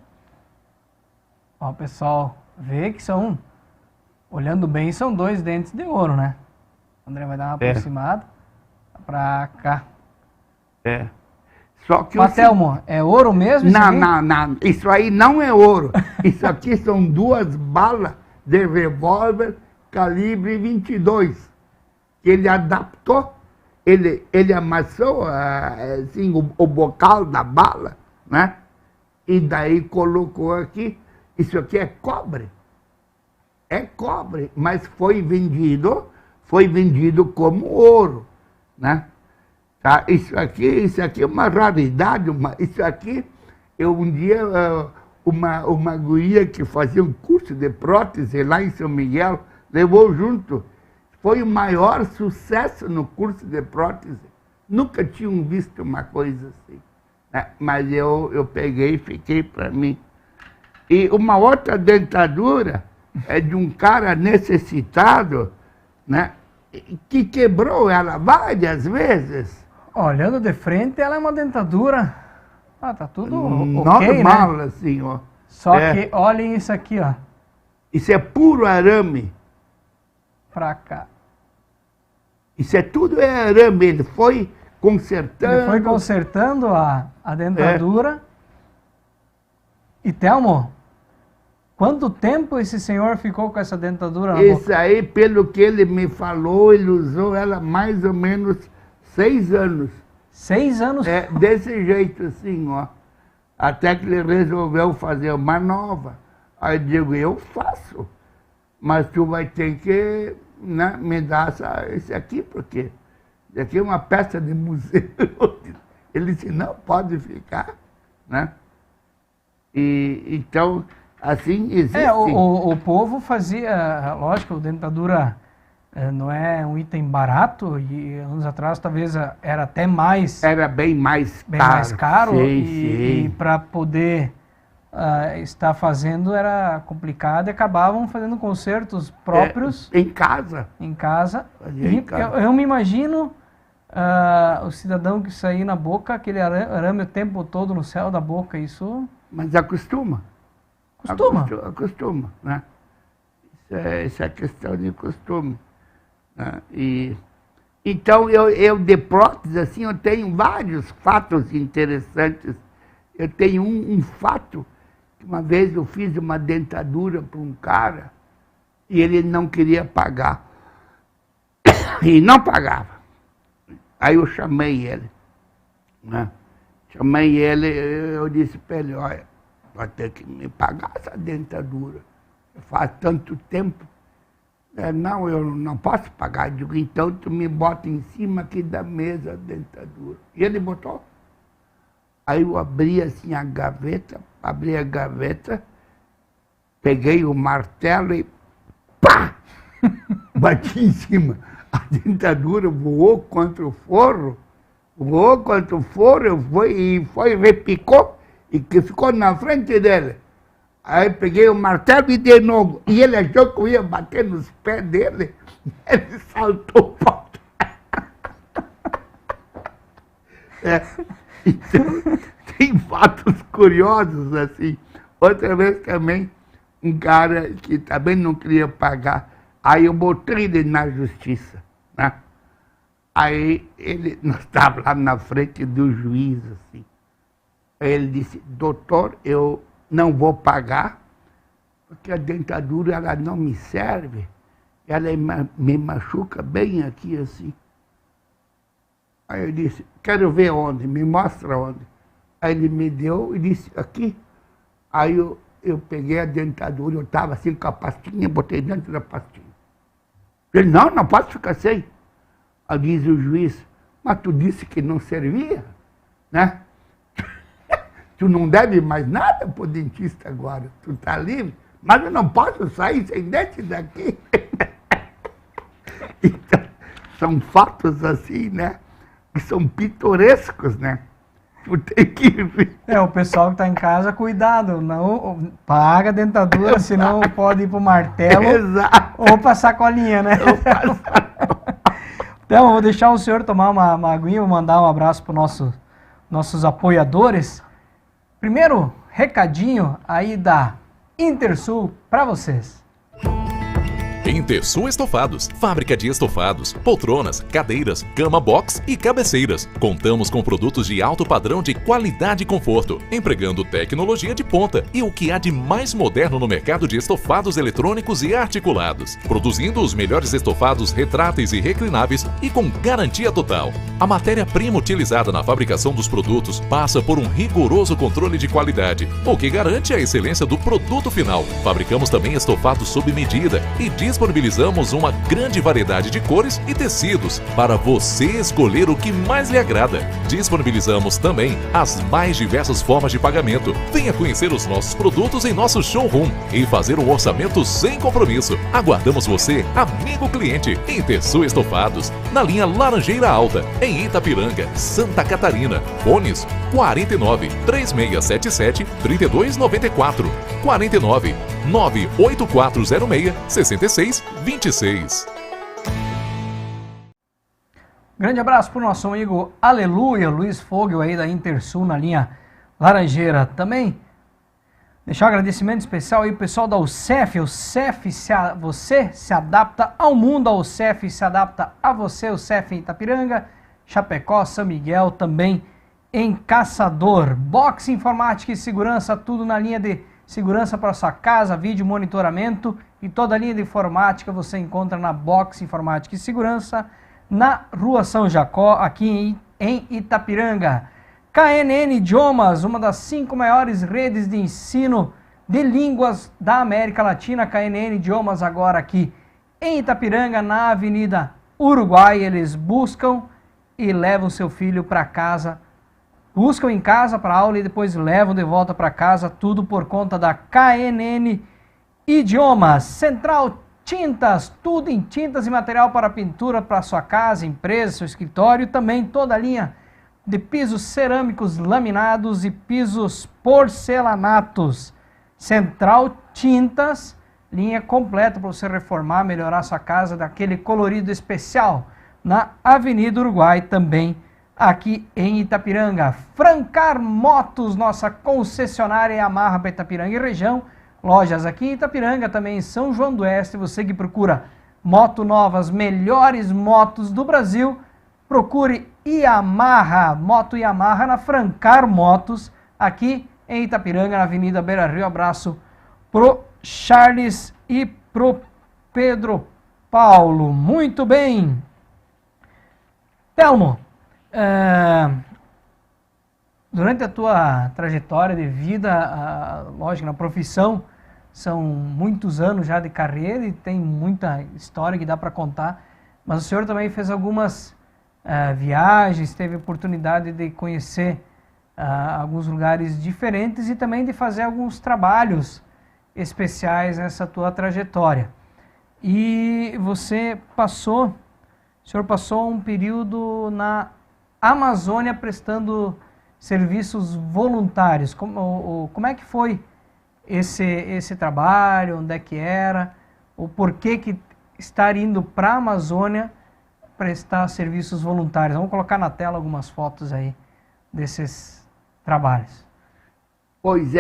[SPEAKER 2] Ó, o pessoal vê que são, olhando bem, são 2 dentes de ouro, né? O André vai dar uma aproximada pra cá.
[SPEAKER 3] Só que
[SPEAKER 2] Matelmo, é ouro mesmo?
[SPEAKER 3] Não. Isso aí não é ouro. Isso aqui são 2 balas de revólver calibre 22. Que ele adaptou, ele amassou assim, o bocal da bala, né? E daí colocou aqui. Isso aqui é cobre. É cobre, mas foi vendido como ouro, né? Tá? Isso aqui é uma raridade. Isso aqui, um dia, uma guria que fazia um curso de prótese lá em São Miguel, levou junto. Foi o maior sucesso no curso de prótese. Nunca tinham visto uma coisa assim, né? Mas eu peguei e fiquei para mim. E uma outra dentadura é de um cara necessitado, né? Que quebrou ela várias vezes.
[SPEAKER 2] Olhando de frente, ela é uma dentadura. Ah, tá tudo
[SPEAKER 3] normal,
[SPEAKER 2] né?
[SPEAKER 3] Assim, ó.
[SPEAKER 2] Só que olhem isso aqui, ó.
[SPEAKER 3] Isso é puro arame.
[SPEAKER 2] Pra cá.
[SPEAKER 3] Isso é tudo arame. Ele foi consertando.
[SPEAKER 2] Ele foi consertando a dentadura. E, Telmo, quanto tempo esse senhor ficou com essa dentadura na boca?
[SPEAKER 3] Isso aí, pelo que ele me falou, ele usou ela mais ou menos 6 anos.
[SPEAKER 2] 6 anos?
[SPEAKER 3] Desse jeito assim, ó. Até que ele resolveu fazer uma nova. Aí eu digo, eu faço. Mas tu vai ter que, né, me dar esse aqui, porque isso aqui é uma peça de museu. Ele disse, não, pode ficar, né? E então, assim, existe.
[SPEAKER 2] O povo fazia, lógico, dentadura não é um item barato, e anos atrás talvez era até mais...
[SPEAKER 3] Era bem mais caro.
[SPEAKER 2] Bem mais caro,
[SPEAKER 3] sim,
[SPEAKER 2] e para poder estar fazendo era complicado, e acabavam fazendo concertos próprios.
[SPEAKER 3] Em casa.
[SPEAKER 2] Em casa.
[SPEAKER 3] Em casa.
[SPEAKER 2] Eu me imagino o cidadão que saía na boca, aquele arame o tempo todo no céu da boca, isso...
[SPEAKER 3] Mas acostuma. Acostuma, né? Isso é questão de costume. Né? Então, eu de prótese, assim, eu tenho vários fatos interessantes. Eu tenho um fato, que uma vez eu fiz uma dentadura para um cara, e ele não queria pagar. E não pagava. Aí eu chamei ele, né? Chamei ele, eu disse para ele, olha, vai ter que me pagar essa dentadura. Faz tanto tempo. Não, eu não posso pagar. Eu digo, então tu me bota em cima aqui da mesa a dentadura. E ele botou. Aí eu abri assim a gaveta, peguei o martelo e pá! Bati em cima. A dentadura voou contra o forro, repicou e que ficou na frente dele. Aí peguei o martelo e de novo. E ele achou que eu ia bater nos pés dele. Ele saltou para trás. Então, tem fatos curiosos assim. Outra vez também, um cara que também não queria pagar. Aí eu botei ele na justiça, né? Aí nós estávamos lá na frente do juiz, assim. Aí ele disse, doutor, eu não vou pagar, porque a dentadura ela não me serve, ela me machuca bem aqui, assim. Aí eu disse, quero ver onde, me mostra onde. Aí ele me deu e disse, aqui. Aí eu peguei a dentadura, eu estava assim com a pastinha, botei dentro da pastinha. Ele, não posso ficar sem. Aí diz o juiz, mas tu disse que não servia, né? Tu não deve mais nada para o dentista agora, tu está livre, mas eu não posso sair sem dente daqui. Então, são fatos assim, né? Que são pitorescos, né? Tu tem que ver.
[SPEAKER 2] O pessoal que está em casa, cuidado, não paga a dentadura, senão pode ir para o martelo.
[SPEAKER 3] Exato.
[SPEAKER 2] Ou para a sacolinha, né? Então, vou deixar o senhor tomar uma aguinha, vou mandar um abraço para os nossos apoiadores. Primeiro, recadinho aí da Intersul para vocês.
[SPEAKER 4] Intersul Estofados, fábrica de estofados, poltronas, cadeiras, cama box e cabeceiras. Contamos com produtos de alto padrão de qualidade e conforto, empregando tecnologia de ponta e o que há de mais moderno no mercado de estofados eletrônicos e articulados, produzindo os melhores estofados retráteis e reclináveis e com garantia total. A matéria-prima utilizada na fabricação dos produtos passa por um rigoroso controle de qualidade, o que garante a excelência do produto final. Fabricamos também estofados sob medida e disponibilizamos uma grande variedade de cores e tecidos para você escolher o que mais lhe agrada. Disponibilizamos também as mais diversas formas de pagamento. Venha conhecer os nossos produtos em nosso showroom e fazer um orçamento sem compromisso. Aguardamos você, amigo cliente, Intersul Estofados, na linha Laranjeira Alta, em Itapiranga, Santa Catarina. Fones 49 3677 3294, 49 98406 6626.
[SPEAKER 2] Grande abraço para o nosso amigo Aleluia, Luiz Fogel aí da Intersul na linha Laranjeira. Também deixar um agradecimento especial aí pro pessoal da UCEF. Você se adapta ao mundo, a UCEF se adapta a você. UCEF em Itapiranga, Chapecó, São Miguel, também em Caçador. Box Informática e Segurança, tudo na linha de segurança para sua casa, vídeo monitoramento e toda a linha de informática você encontra na Box Informática e Segurança, na Rua São Jacó, aqui em Itapiranga. KNN Idiomas, uma das 5 maiores redes de ensino de línguas da América Latina. KNN Idiomas agora aqui em Itapiranga, na Avenida Uruguai. Eles buscam e levam seu filho para casa, buscam em casa para aula e depois levam de volta para casa, tudo por conta da KNN Idiomas. Central Tintas, tudo em tintas e material para pintura para sua casa, empresa, seu escritório, também toda a linha de pisos cerâmicos laminados e pisos porcelanatos. Central Tintas, linha completa para você reformar, melhorar sua casa daquele colorido especial, na Avenida Uruguai, também aqui em Itapiranga. Francar Motos, nossa concessionária Yamaha para Itapiranga e região. Lojas aqui em Itapiranga, também em São João do Oeste. Você que procura moto novas, melhores motos do Brasil, procure Yamaha, moto Yamaha na Francar Motos, aqui em Itapiranga, na Avenida Beira Rio. Abraço pro Charles e pro Pedro Paulo. Muito bem. Telmo, durante a tua trajetória de vida, lógico, na profissão, são muitos anos já de carreira e tem muita história que dá para contar, mas o senhor também fez algumas viagens, teve oportunidade de conhecer alguns lugares diferentes e também de fazer alguns trabalhos especiais nessa tua trajetória. E o senhor passou um período na Amazônia prestando serviços voluntários. Como é que foi esse trabalho? Onde é que era? O porquê que estar indo para a Amazônia prestar serviços voluntários? Vamos colocar na tela algumas fotos aí desses trabalhos.
[SPEAKER 3] Pois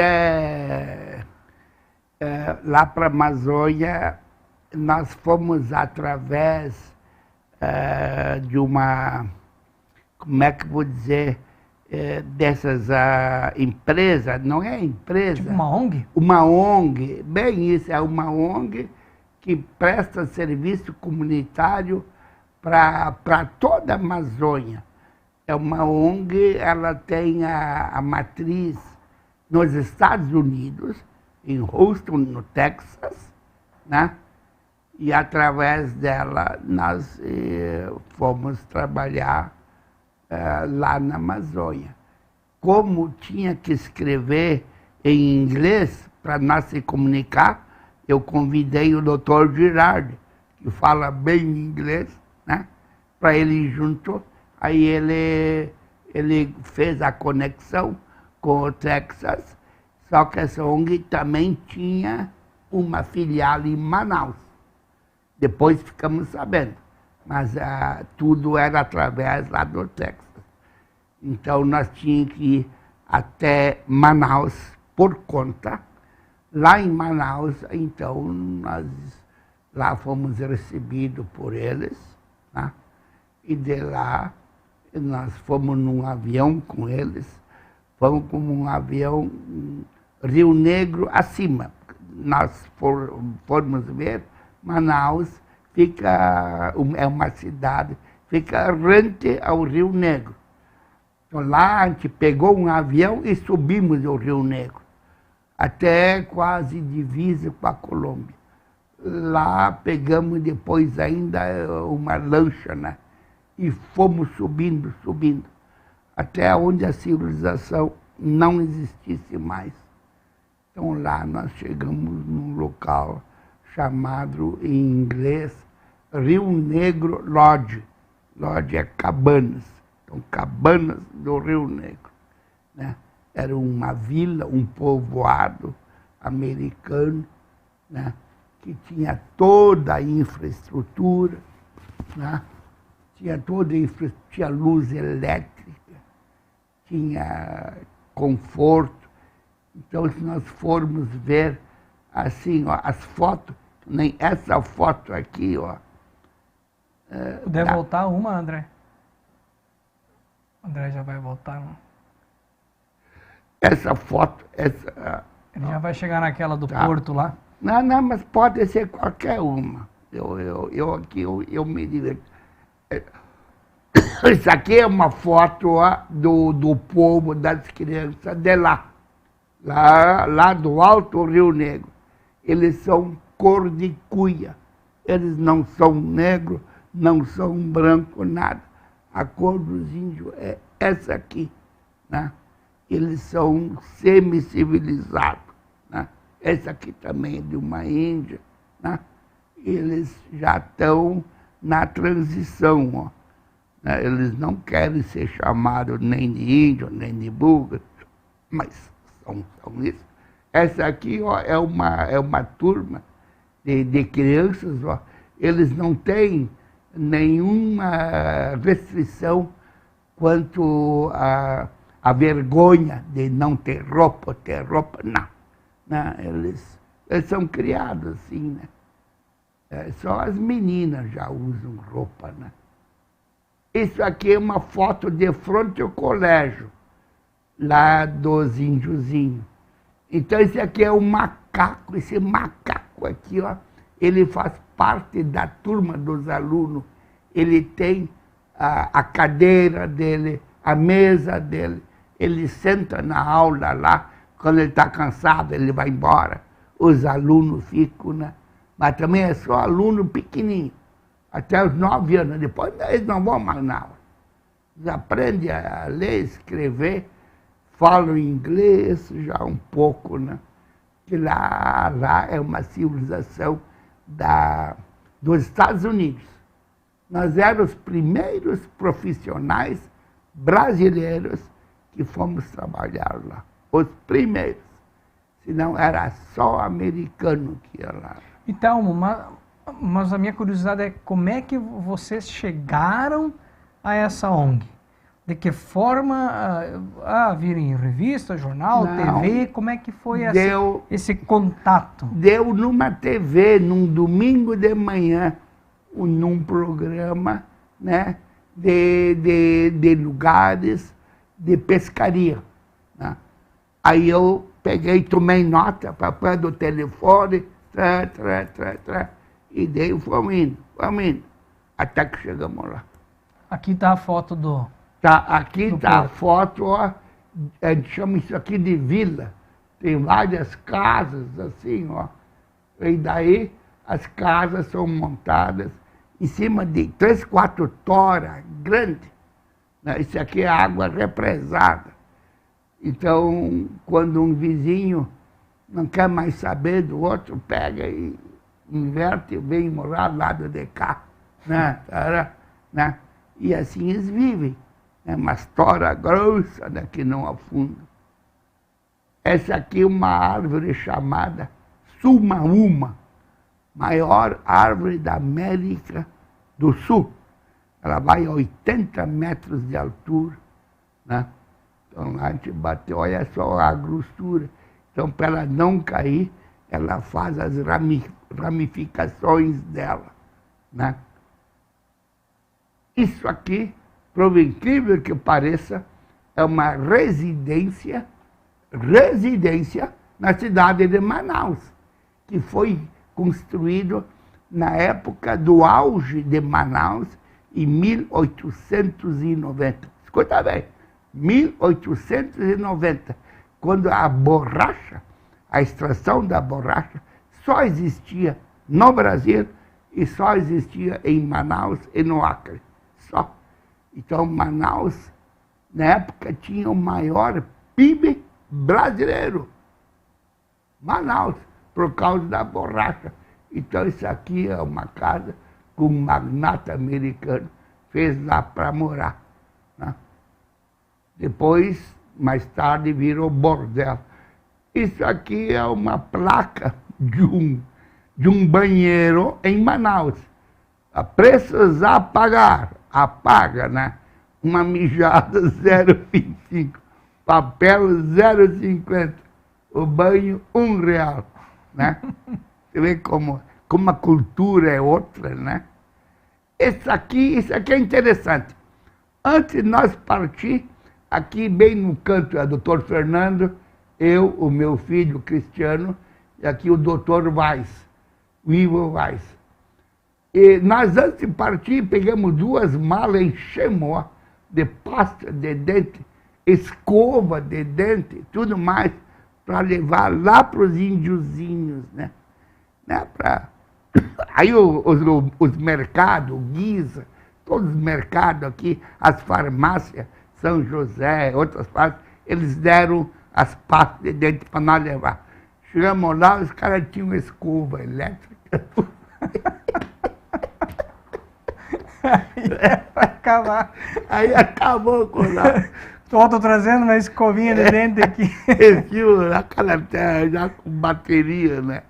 [SPEAKER 3] lá para a Amazônia nós fomos através de uma, como é que vou dizer, dessas empresas, não é empresa?
[SPEAKER 2] Tipo uma ONG?
[SPEAKER 3] Uma ONG, bem isso, é uma ONG que presta serviço comunitário para toda a Amazônia. É uma ONG, ela tem a matriz nos Estados Unidos, em Houston, no Texas, né? E através dela nós fomos trabalhar lá na Amazônia. Como tinha que escrever em inglês para nós se comunicar, eu convidei o Dr. Girardi, que fala bem inglês, né? Para ele ir junto. Aí ele fez a conexão com o Texas, só que essa ONG também tinha uma filial em Manaus. Depois ficamos sabendo, mas tudo era através lá do Texas. Então nós tínhamos que ir até Manaus por conta Lá em Manaus, então, nós lá fomos recebidos por eles, né? E de lá nós fomos num avião com eles, fomos com um avião Rio Negro acima. Nós fomos ver, Manaus é uma cidade, fica rente ao Rio Negro. Então lá a gente pegou um avião e subimos ao Rio Negro, até quase divisa com a Colômbia. Lá pegamos depois ainda uma lancha, né? E fomos subindo, até onde a civilização não existisse mais. Então lá nós chegamos num local chamado em inglês Rio Negro Lodge. Lodge é cabanas. Então, cabanas do Rio Negro, né? Era uma vila, um povoado americano, né? Que tinha toda a infraestrutura, né? Tinha luz elétrica, tinha conforto. Então, se nós formos ver assim, ó, as fotos, nem essa foto aqui, ó.
[SPEAKER 2] Puder voltar uma, André? André já vai voltar, não?
[SPEAKER 3] Essa foto, essa...
[SPEAKER 2] Ele já vai chegar naquela do Porto lá?
[SPEAKER 3] Não, mas pode ser qualquer uma. Eu me diverto. Isso aqui é uma foto, ó, do povo, das crianças de lá. Lá do Alto Rio Negro. Eles são cor de cuia. Eles não são negros, não são branco, nada. A cor dos índios é essa aqui, né? Eles são semi-civilizados, né? Essa aqui também é de uma Índia, né? Eles já estão na transição, ó, né? Eles não querem ser chamados nem de índio, nem de búlgaro, mas são isso. Essa aqui, ó, é uma turma de crianças, ó. Eles não têm nenhuma restrição quanto à vergonha de não ter roupa, não. Eles são criados assim, né? Só as meninas já usam roupa, né? Isso aqui é uma foto de frente ao colégio, lá dos índiozinhos. Então esse aqui é um macaco, esse macaco aqui, ó, ele faz parte da turma dos alunos. Ele tem a cadeira dele, a mesa dele. Ele senta na aula lá. Quando ele está cansado, ele vai embora. Os alunos ficam, né? Mas também é só aluno pequenininho. Até os 9 anos. Depois eles não vão mais na aula. Eles aprendem a ler, escrever, falam inglês já um pouco, né? Que lá é uma civilização dos Estados Unidos. Nós éramos os primeiros profissionais brasileiros que fomos trabalhar lá. Os primeiros. Senão era só americano que ia lá.
[SPEAKER 2] Então, mas a minha curiosidade é como é que vocês chegaram a essa ONG? De que forma virem em revista, jornal,
[SPEAKER 3] Não,
[SPEAKER 2] TV? Como é que foi esse contato?
[SPEAKER 3] Deu numa TV, num domingo de manhã, num programa, né, de lugares de pescaria, né? Aí eu peguei, tomei nota, papai do telefone, e daí fomos indo, até que chegamos lá.
[SPEAKER 2] Aqui está a foto do...
[SPEAKER 3] Aqui está a foto, ó, a gente chama isso aqui de vila. Tem várias casas assim, ó. E daí as casas são montadas em cima de 3, 4 toras grandes. Né? Isso aqui é água represada. Então, quando um vizinho não quer mais saber do outro, pega e inverte e vem morar do lado de cá. Né? E assim eles vivem. É uma tora grossa, né, que não afunda. Essa aqui é uma árvore chamada sumaúma, maior árvore da América do Sul. Ela vai a 80 metros de altura, né? Então lá a gente bateu, olha só a grossura. Então para ela não cair, ela faz as ramificações dela, né? Isso aqui, por incrível que pareça, é uma residência na cidade de Manaus, que foi construído na época do auge de Manaus, em 1890. Escuta bem, 1890, quando a borracha, a extração da borracha, só existia no Brasil e só existia em Manaus e no Acre. Só. Então, Manaus, na época, tinha o maior PIB brasileiro. Manaus, por causa da borracha. Então, isso aqui é uma casa que um magnata americano fez lá para morar, né? Depois, mais tarde, virou bordel. Isso aqui é uma placa de um banheiro em Manaus. A preços a pagar, apaga, né? Uma mijada 0,25, papel 0,50, o banho R$1, né? Você vê como a cultura é outra, né? Isso aqui é interessante. Antes de nós partir, aqui bem no canto é o doutor Fernando, eu, o meu filho Cristiano, e aqui o doutor Weiss, o Ivo Weiss. E nós, antes de partir, pegamos 2 malas, enchemos de pasta de dente, escova de dente, tudo mais, para levar lá para os índiozinhos, né? Aí os mercados, Guisa, todos os mercados aqui, as farmácias, São José, outras farmácias, eles deram as pastas de dente para nós levar. Chegamos lá, os caras tinham escova elétrica. Aí acabou com nós.
[SPEAKER 2] Tô trazendo uma escovinha de dente aqui.
[SPEAKER 3] Aquela terra já com bateria, né?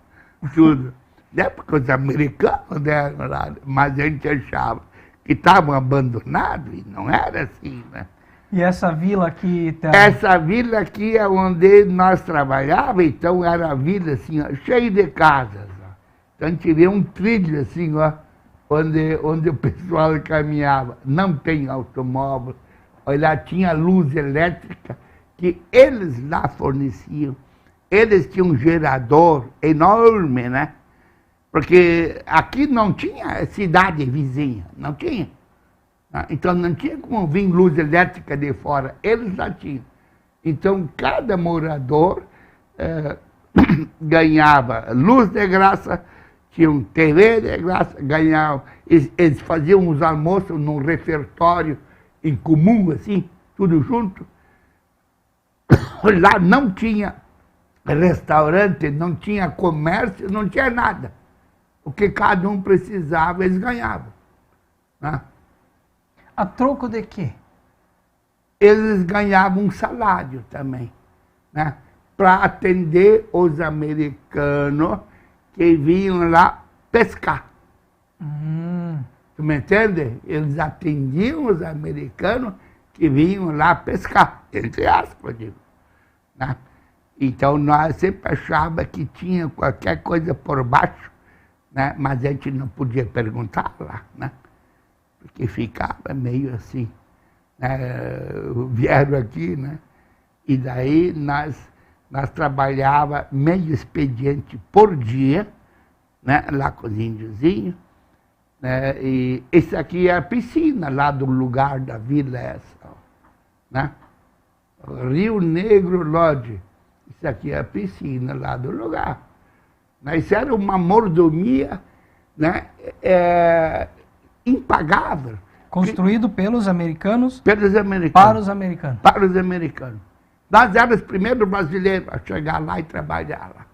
[SPEAKER 3] Tudo. Né? Porque os americanos deram lá, mas a gente achava que estavam abandonados e não era assim, né?
[SPEAKER 2] E essa vila aqui... Tá...
[SPEAKER 3] Essa vila aqui é onde nós trabalhávamos, então era a vila assim, ó, cheia de casas. Ó. Então a gente vê um trilho assim, ó, onde o pessoal caminhava. Não tem automóvel. Olha, tinha luz elétrica que eles lá forneciam. Eles tinham um gerador enorme, né? Porque aqui não tinha cidade vizinha, não tinha. Então não tinha como vir luz elétrica de fora, eles já tinham. Então cada morador ganhava luz de graça, tinham TV de graça, ganhavam. Eles faziam os almoços num refeitório em comum, assim, tudo junto. Lá não tinha restaurante, não tinha comércio, não tinha nada. O que cada um precisava, eles ganhavam, né?
[SPEAKER 2] A troco de quê?
[SPEAKER 3] Eles ganhavam um salário também, né? Para atender os americanos que vinham lá pescar. Tu me entende? Eles atendiam os americanos que vinham lá pescar, entre aspas, digo, né? Então nós sempre achávamos que tinha qualquer coisa por baixo, né? Mas a gente não podia perguntar lá, né? Porque ficava meio assim, né? Vieram aqui, né? E daí nós trabalhávamos meio expediente por dia, né? Lá com os índiozinhos, né? E esse aqui é a piscina lá do lugar da vila essa, né? Rio Negro Lodge. Isso aqui é a piscina lá do lugar. Isso era uma mordomia, né? Impagável.
[SPEAKER 2] Construído pelos americanos?
[SPEAKER 3] Pelos americanos.
[SPEAKER 2] Para os americanos.
[SPEAKER 3] Para os americanos. Nós éramos os primeiros brasileiros a chegar lá e trabalhar lá,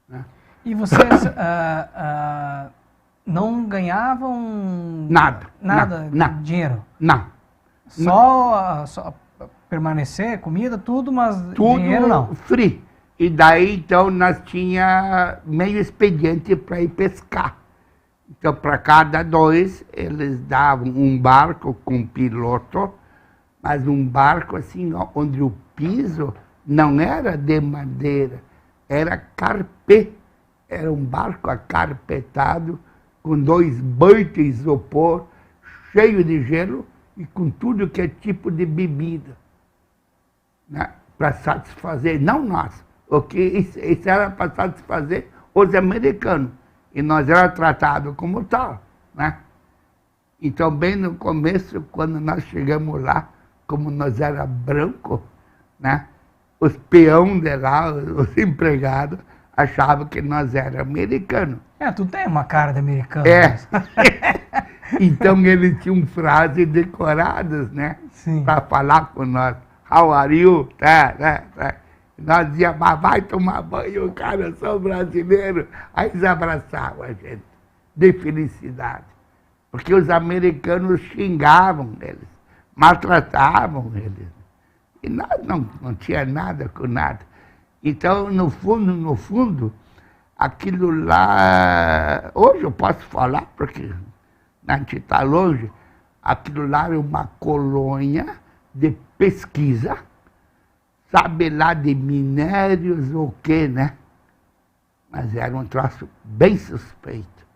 [SPEAKER 3] né?
[SPEAKER 2] E vocês não ganhavam...
[SPEAKER 3] Nada.
[SPEAKER 2] Nada. Dinheiro?
[SPEAKER 3] Não.
[SPEAKER 2] Só permanecer, comida, tudo, mas
[SPEAKER 3] tudo
[SPEAKER 2] dinheiro não?
[SPEAKER 3] Free. E daí, então, nós tinha meio expediente para ir pescar. Então, para cada 2, eles davam um barco com piloto, mas um barco assim, onde o piso não era de madeira, era carpê. Era um barco acarpetado, com 2 banhos de isopor, cheio de gelo e com tudo que é tipo de bebida, né? Para satisfazer, não nós, porque isso era para satisfazer os americanos, e nós era tratado como tal, né? Então, bem no começo, quando nós chegamos lá, como nós era branco, né? Os peões de lá, os empregados, achavam que nós era americanos.
[SPEAKER 2] Tu tem uma cara de americano.
[SPEAKER 3] Então eles tinham frases decoradas, né? Para falar com nós. How are you? Nós dizíamos, mas vai tomar banho, cara, eu sou brasileiro. Aí eles abraçavam a gente, de felicidade. Porque os americanos xingavam eles, maltratavam eles. E nós não tinha nada com nada. Então, no fundo, aquilo lá... Hoje eu posso falar, porque a gente está longe. Aquilo lá é uma colônia de pesquisa, sabe lá de minérios ou o quê, né? Mas era um troço bem suspeito.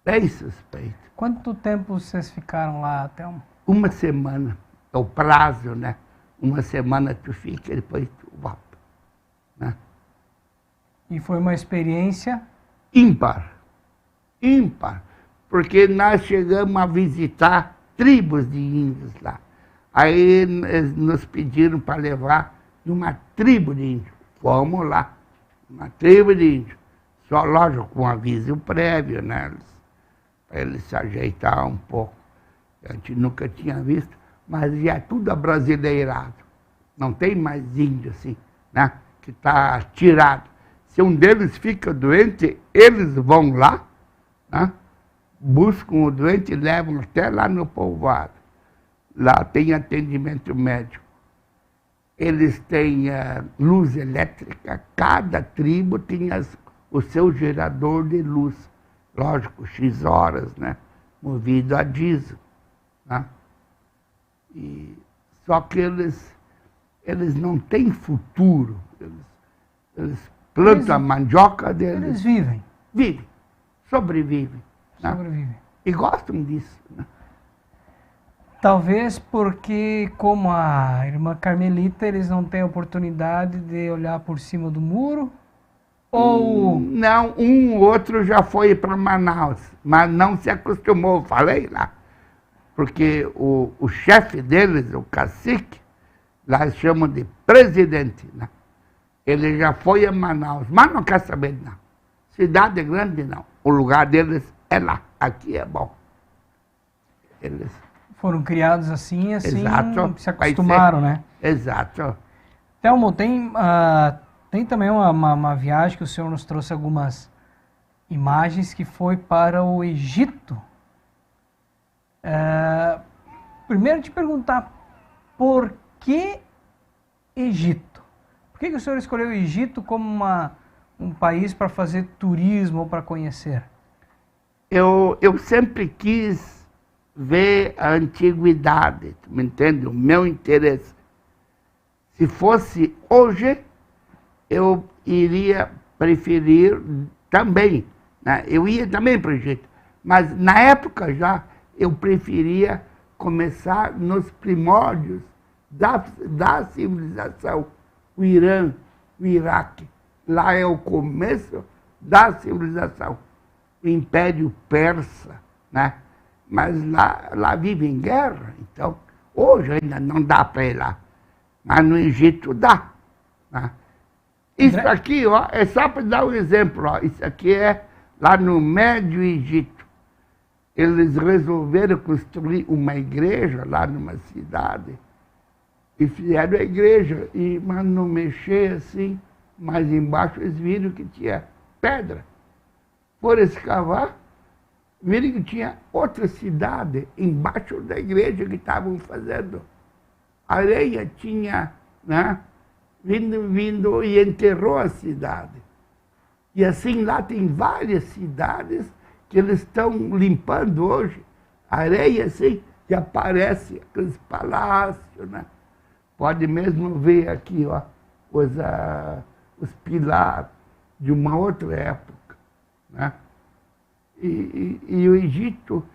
[SPEAKER 3] Bem suspeito.
[SPEAKER 2] Quanto tempo vocês ficaram lá, Thelma?
[SPEAKER 3] 1 semana. É o prazo, né? 1 semana tu fica e depois tu volta. Né?
[SPEAKER 2] E foi uma experiência?
[SPEAKER 3] Ímpar. Ímpar. Porque nós chegamos a visitar tribos de índios lá. Aí eles nos pediram para levar numa tribo de índios. Fomos lá, uma tribo de índios. Só, lógico, com aviso prévio, né? Para eles se ajeitar um pouco. A gente nunca tinha visto, mas já é tudo abrasileirado. Não tem mais índio assim, né? Que está tirado. Se um deles fica doente, eles vão lá, né? Buscam o doente e levam até lá no povoado. Lá tem atendimento médico. Eles têm luz elétrica, cada tribo tem o seu gerador de luz. Lógico, X horas, né? Movido a diesel. Né? Só que eles não têm futuro. Eles plantam a mandioca deles.
[SPEAKER 2] Eles vivem.
[SPEAKER 3] Vivem, sobrevivem. Né?
[SPEAKER 2] Sobrevivem.
[SPEAKER 3] E gostam disso. Né?
[SPEAKER 2] Talvez porque, como a irmã Carmelita, eles não têm a oportunidade de olhar por cima do muro? Ou...
[SPEAKER 3] Não, um ou outro já foi para Manaus, mas não se acostumou, falei lá. Porque o chefe deles, o cacique, lá chamam de presidente, né? Ele já foi a Manaus, mas não quer saber, não. Cidade grande, não. O lugar deles é lá, aqui é bom. Eles...
[SPEAKER 2] Foram criados assim,
[SPEAKER 3] Exato.
[SPEAKER 2] Se acostumaram, né?
[SPEAKER 3] Exato.
[SPEAKER 2] Thelmo, tem também uma viagem que o senhor nos trouxe algumas imagens que foi para o Egito. Primeiro te perguntar, por que Egito? Por que o senhor escolheu o Egito como um país para fazer turismo ou para conhecer?
[SPEAKER 3] Eu sempre quis ver a antiguidade, me entende? O meu interesse. Se fosse hoje, eu iria preferir também, né? Eu ia também para o Egito, mas na época já eu preferia começar nos primórdios da civilização, o Irã, o Iraque. Lá é o começo da civilização, o Império Persa, né? Mas lá vive em guerra, então hoje ainda não dá para ir lá, mas no Egito dá, né? Isso aqui, ó, é só para dar um exemplo, ó. Isso aqui é lá no Médio Egito. Eles resolveram construir uma igreja lá numa cidade e fizeram a igreja, mas não mexer assim, mas embaixo eles viram que tinha pedra. Foram escavar, viram que tinha outra cidade embaixo da igreja que estavam fazendo. A areia tinha, né, vindo e enterrou a cidade. E assim lá tem várias cidades que eles estão limpando hoje. A areia assim, que aparece aqueles palácios, né? Pode mesmo ver aqui, ó, os pilares de uma outra época, né? E o Egito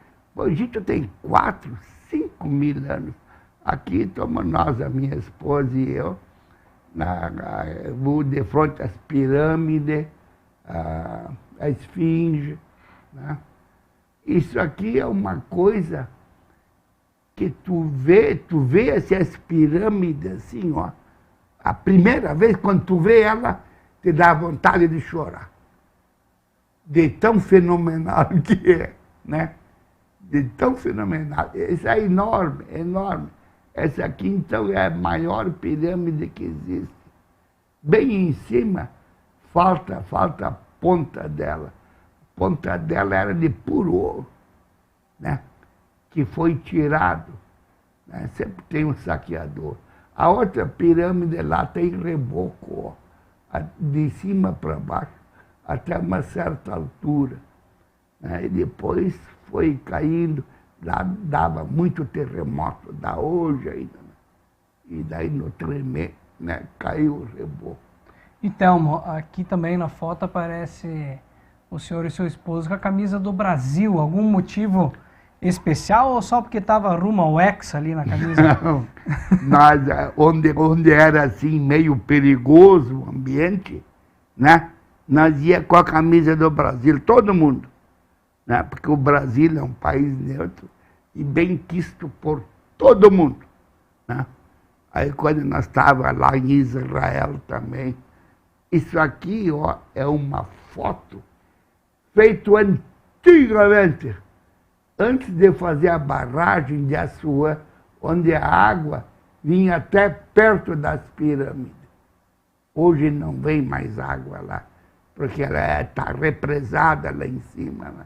[SPEAKER 3] tem 4, 5 mil anos. Aqui estamos nós, a minha esposa e eu, de frente às pirâmides, a esfinge, né? Isso aqui é uma coisa que tu vê essas pirâmides assim, ó. A primeira vez, quando tu vê ela, te dá vontade de chorar. De tão fenomenal que é, né? De tão fenomenal. Isso é enorme, enorme. Essa aqui, então, é a maior pirâmide que existe. Bem em cima, falta a ponta dela. A ponta dela era de puro ouro, né? Que foi tirado, né? Sempre tem um saqueador. A outra pirâmide lá tem reboco, ó, de cima para baixo, até uma certa altura, né? E depois foi caindo, dava muito terremoto, dá hoje ainda, né? E daí no tremer, né, caiu o reboco.
[SPEAKER 2] Então, aqui também na foto aparece o senhor e seu esposo com a camisa do Brasil. Algum motivo especial ou só porque estava rumo ao Hexa ali na camisa?
[SPEAKER 3] Não, nós, onde era assim meio perigoso o ambiente, né? Nós ia com a camisa do Brasil, todo mundo, né? Porque o Brasil é um país neutro e bem quisto por todo mundo, né? Aí quando nós estávamos lá em Israel também, isso aqui, ó, é uma foto feita antigamente, antes de fazer a barragem de Assuã, onde a água vinha até perto das pirâmides. Hoje não vem mais água lá, porque ela está represada lá em cima, né?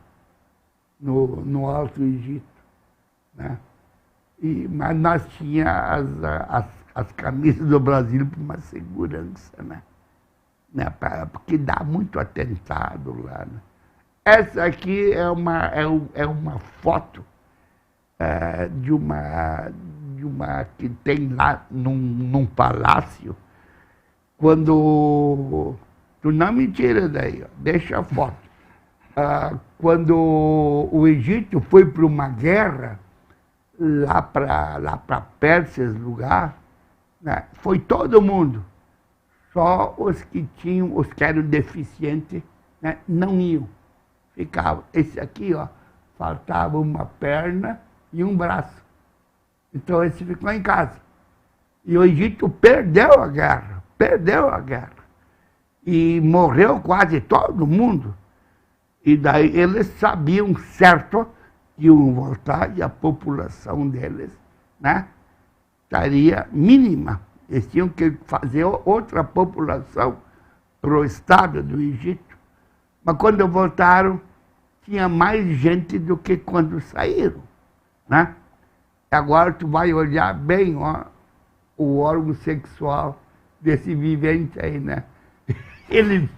[SPEAKER 3] No Alto Egito, né? Mas nós tínhamos as camisas do Brasil para uma segurança, né? Porque dá muito atentado lá, né? Essa aqui é uma foto de uma que tem lá num palácio, quando... Tu não me tira daí, ó, deixa a foto. Quando o Egito foi para uma guerra, lá para Pérsia, esse lugar, né, foi todo mundo. Só os que eram deficientes, né, não iam. Ficava. Esse aqui, ó, faltava uma perna e um braço. Então esse ficou em casa. E o Egito perdeu a guerra. E morreu quase todo mundo. E daí eles sabiam certo que iam voltar e a população deles, né, estaria mínima. Eles tinham que fazer outra população para o estado do Egito. Mas quando voltaram, tinha mais gente do que quando saíram, né? Agora tu vai olhar bem, ó, o órgão sexual desse vivente aí, né? Ele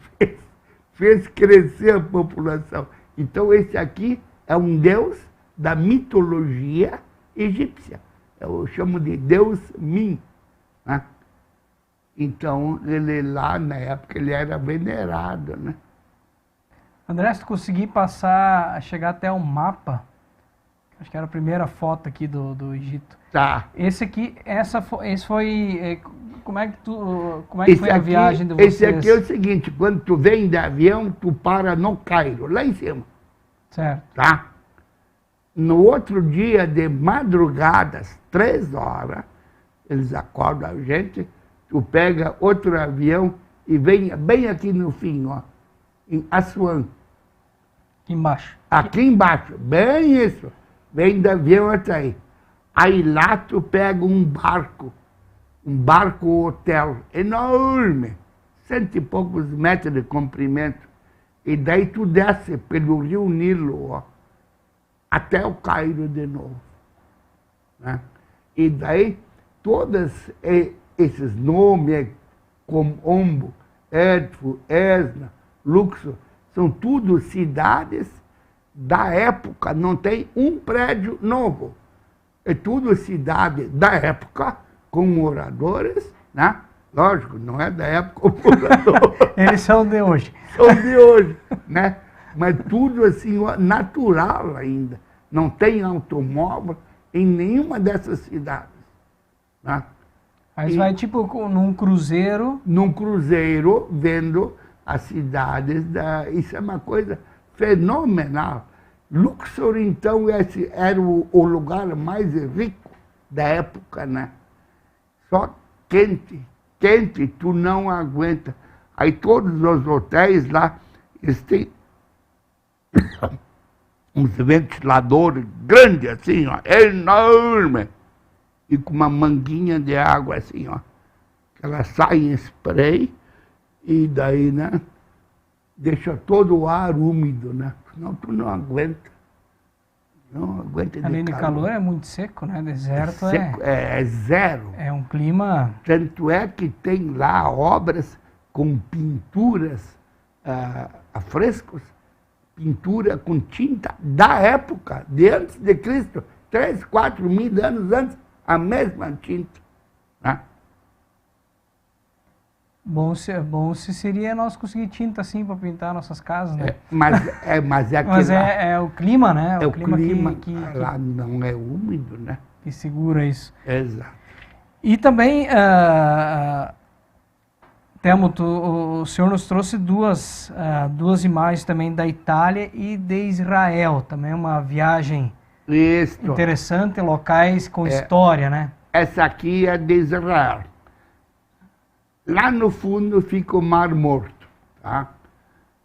[SPEAKER 3] fez crescer a população. Então esse aqui é um deus da mitologia egípcia. Eu chamo de Deus Min, né? Então ele lá na época ele era venerado, né?
[SPEAKER 2] André, se tu conseguir chegar até o mapa, acho que era a primeira foto aqui do Egito.
[SPEAKER 3] Tá.
[SPEAKER 2] Esse foi... Como é que foi a viagem de vocês?
[SPEAKER 3] Esse aqui é o seguinte, quando tu vem de avião, tu para no Cairo, lá em cima.
[SPEAKER 2] Certo.
[SPEAKER 3] Tá? No outro dia, de madrugada, às 3 horas, eles acordam a gente, tu pega outro avião e vem bem aqui no fim, ó, em Assuã.
[SPEAKER 2] Aqui embaixo.
[SPEAKER 3] Aqui embaixo, bem isso. Vem do avião até aí. Aí lá tu pega um barco hotel enorme, 100 e poucos metros de comprimento. E daí tu desce pelo rio Nilo, ó, até o Cairo de novo, né? E daí todos esses nomes, como Ombo, Edfu, Esna, Luxor, são tudo cidades da época, não tem um prédio novo. É tudo cidade da época, com moradores, né? Lógico, não é da época opolador.
[SPEAKER 2] Eles são de hoje.
[SPEAKER 3] São de hoje, né? Mas tudo assim, natural ainda. Não tem automóvel em nenhuma dessas cidades. Né?
[SPEAKER 2] Mas vai tipo num cruzeiro.
[SPEAKER 3] Num cruzeiro, vendo as cidades. Isso é uma coisa fenomenal. Luxor, então, esse era o lugar mais rico da época, né? Só quente, quente, tu não aguenta. Aí todos os hotéis lá, eles têm uns ventiladores grandes assim, ó, enorme, e com uma manguinha de água assim, ó, que ela sai em spray e daí, né, deixa todo o ar úmido, né? Senão tu não aguenta. Não aguenta de
[SPEAKER 2] Além de calor é muito seco, né? Deserto
[SPEAKER 3] seco, é zero.
[SPEAKER 2] É um clima.
[SPEAKER 3] Tanto é que tem lá obras com pinturas a frescos, pintura com tinta da época, de antes de Cristo, 3, 4 mil anos antes, a mesma tinta. Né?
[SPEAKER 2] Bom se seria nós conseguir tinta assim para pintar nossas casas, né?
[SPEAKER 3] Mas
[SPEAKER 2] é o clima, né?
[SPEAKER 3] É o clima
[SPEAKER 2] que
[SPEAKER 3] lá não é úmido, né?
[SPEAKER 2] Que segura isso.
[SPEAKER 3] Exato.
[SPEAKER 2] E também, Telmo, o senhor nos trouxe duas imagens também da Itália e de Israel. Também uma viagem interessante, locais com história, né?
[SPEAKER 3] Essa aqui é de Israel. Lá no fundo fica o Mar Morto, tá?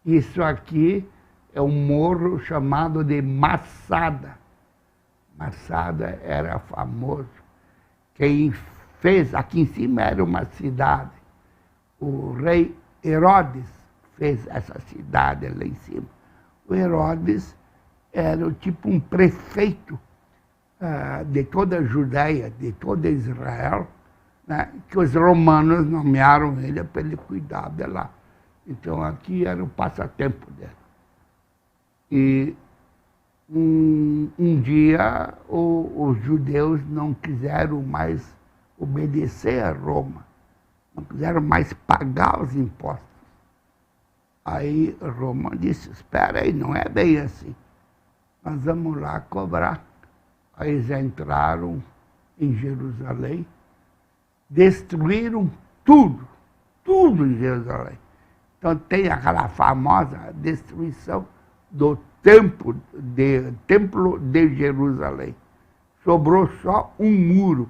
[SPEAKER 3] Isso aqui é um morro chamado de Massada. Massada era famoso. Quem fez, aqui em cima era uma cidade. O rei Herodes fez essa cidade lá em cima. O Herodes era tipo um prefeito de toda a Judéia, de toda Israel, né, que os romanos nomearam ele para ele cuidar de lá. Então aqui era o passatempo dele. E um dia os judeus não quiseram mais obedecer a Roma, não quiseram mais pagar os impostos. Aí Roma disse, espera aí, não é bem assim. Nós vamos lá cobrar. Aí eles entraram em Jerusalém, destruíram tudo em Jerusalém. Então tem aquela famosa destruição do templo de Jerusalém. Sobrou só um muro,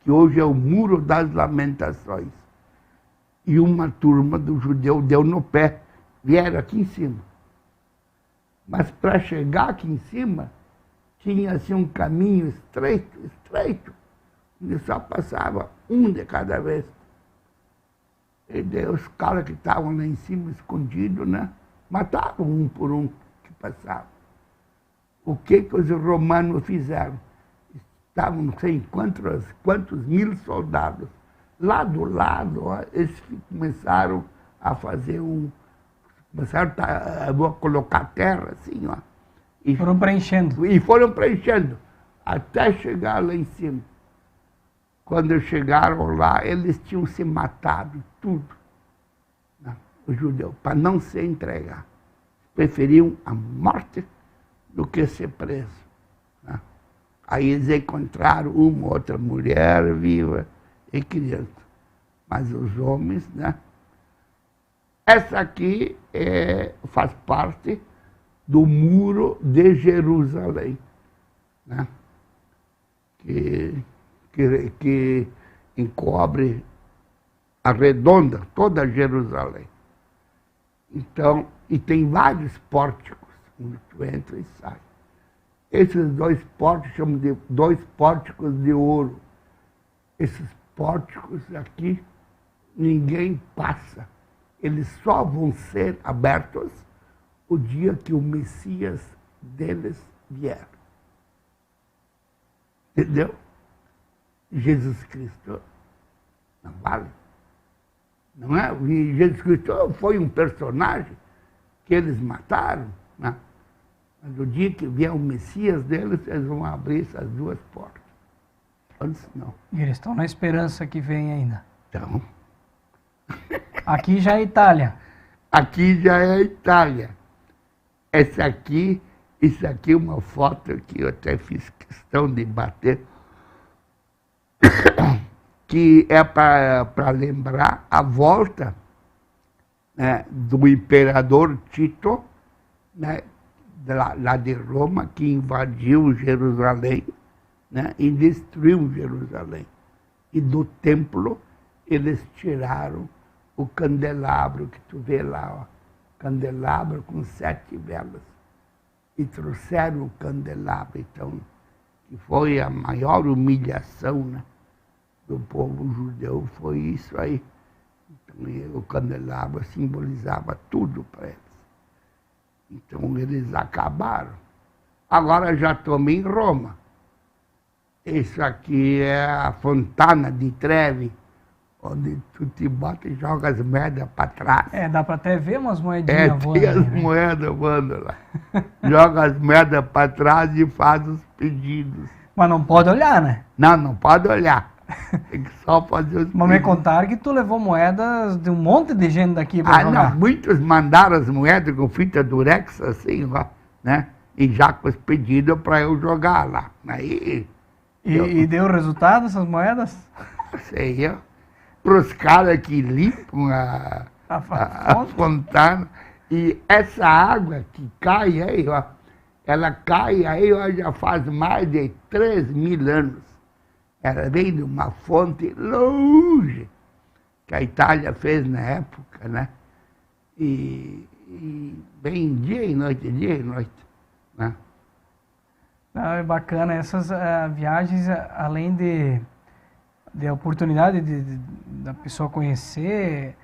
[SPEAKER 3] que hoje é o Muro das Lamentações. E uma turma do judeu deu no pé, vieram aqui em cima. Mas para chegar aqui em cima, tinha assim um caminho estreito, onde só passava um de cada vez. E daí os caras que estavam lá em cima, escondidos, né, matavam um por um que passava. O que os romanos fizeram? Estavam não sei quantos mil soldados. Lá do lado, ó, eles começaram a fazer começaram a colocar terra assim, ó.
[SPEAKER 2] E foram preenchendo.
[SPEAKER 3] E foram preenchendo, até chegar lá em cima. Quando chegaram lá, eles tinham se matado, tudo, né? Os judeus, para não se entregar. Preferiam a morte do que ser preso. Né? Aí eles encontraram uma outra mulher viva e criança. Mas os homens, né? Essa aqui faz parte do Muro de Jerusalém, né? Que encobre a redonda, toda Jerusalém. Então, e tem vários pórticos, onde tu entra e sai. Esses dois pórticos chamam de dois pórticos de ouro. Esses pórticos aqui, ninguém passa. Eles só vão ser abertos o dia que o Messias deles vier. Entendeu? Jesus Cristo não vale. Não é? E Jesus Cristo foi um personagem que eles mataram, né? Mas no dia que vier o Messias deles, eles vão abrir essas duas portas. Antes não.
[SPEAKER 2] E eles estão na esperança que vem ainda.
[SPEAKER 3] Então,
[SPEAKER 2] Aqui já é Itália.
[SPEAKER 3] Aqui já é a Itália. Isso aqui é uma foto que eu até fiz questão de bater, que é para lembrar a volta, né, do imperador Tito, né, lá de Roma, que invadiu Jerusalém, né, e destruiu Jerusalém. E do templo eles tiraram o candelabro que tu vê lá, ó, candelabro com 7 velas. E trouxeram o candelabro, então, que foi a maior humilhação, né, do povo judeu, foi isso aí. Então, o candelabro simbolizava tudo para eles. Então, eles acabaram. Agora já estamos em Roma. Isso aqui é a Fontana di Trevi, onde tu te bota e joga as moedas para trás.
[SPEAKER 2] Dá para até ver umas moedinhas voando.
[SPEAKER 3] Tem as moedas voando lá. Joga as moedas para trás e faz os pedidos.
[SPEAKER 2] Mas não pode olhar, né?
[SPEAKER 3] Não pode olhar. Tem que só fazer os pedidos.
[SPEAKER 2] Mas me contaram que tu levou moedas de um monte de gente daqui para jogar.
[SPEAKER 3] Não, muitos mandaram as moedas com fita durex, assim, ó, né? E já com os pedidos para eu jogar lá. Aí...
[SPEAKER 2] E deu resultado essas moedas?
[SPEAKER 3] Sei eu. Para os caras que limpam a fontana. E essa água que cai aí, ó, ela cai aí, ó, já faz mais de 3.000 anos. Ela vem de uma fonte longe, que a Itália fez na época, né? E vem dia e noite, né?
[SPEAKER 2] É bacana essas viagens, além de oportunidade da pessoa conhecer,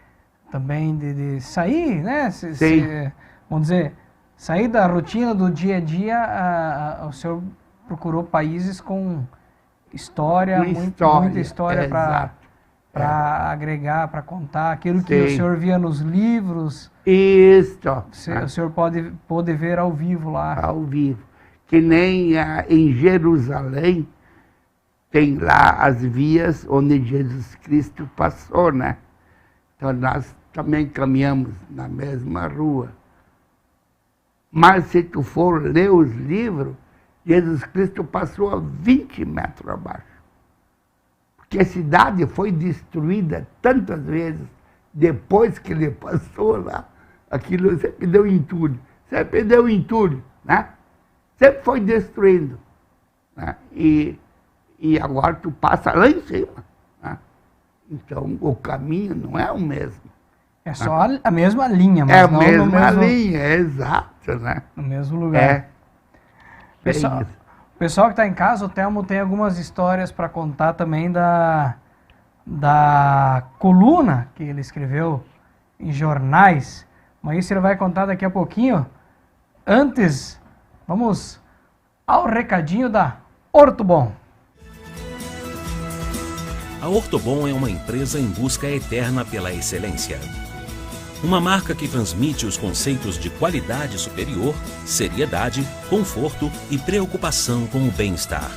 [SPEAKER 2] também de sair, né? Vamos dizer, sair da rotina do dia a dia. O senhor procurou países com história, muita história para agregar, para contar aquilo que o senhor via nos livros.
[SPEAKER 3] Isso.
[SPEAKER 2] O senhor pode ver ao vivo lá.
[SPEAKER 3] Ao vivo. Que nem em Jerusalém, tem lá as vias onde Jesus Cristo passou, né? Então nós também caminhamos na mesma rua. Mas se tu for ler os livros, Jesus Cristo passou a 20 metros abaixo. Porque a cidade foi destruída tantas vezes depois que ele passou lá. Aquilo sempre deu entulho, né? Sempre foi destruindo, né? E agora tu passa lá em cima, né? Então o caminho não é o mesmo.
[SPEAKER 2] É só a mesma linha, mas
[SPEAKER 3] é
[SPEAKER 2] não
[SPEAKER 3] a mesma
[SPEAKER 2] no mesmo...
[SPEAKER 3] linha, exato, né?
[SPEAKER 2] No mesmo lugar. Pessoal que está em casa, o Telmo tem algumas histórias para contar também da coluna que ele escreveu em jornais. Mas isso ele vai contar daqui a pouquinho. Antes, vamos ao recadinho da Ortobon.
[SPEAKER 5] A Ortobon é uma empresa em busca eterna pela excelência. Uma marca que transmite os conceitos de qualidade superior, seriedade, conforto e preocupação com o bem-estar.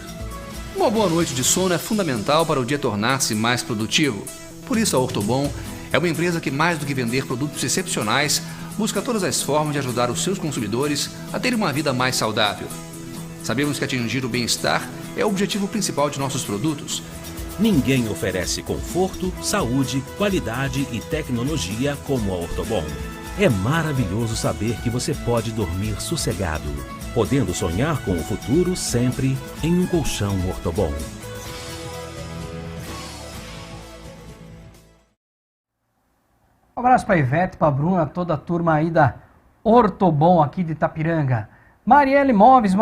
[SPEAKER 6] Uma boa noite de sono é fundamental para o dia tornar-se mais produtivo. Por isso a Ortobon é uma empresa que, mais do que vender produtos excepcionais, busca todas as formas de ajudar os seus consumidores a terem uma vida mais saudável. Sabemos que atingir o bem-estar é o objetivo principal de nossos produtos.
[SPEAKER 5] Ninguém oferece conforto, saúde, qualidade e tecnologia como a Ortobon. É maravilhoso saber que você pode dormir sossegado, podendo sonhar com o futuro sempre em um colchão Ortobon.
[SPEAKER 2] Um abraço para a Ivete, para a Bruna, toda a turma aí da Ortobon aqui de Itapiranga. Marielle Imóveis,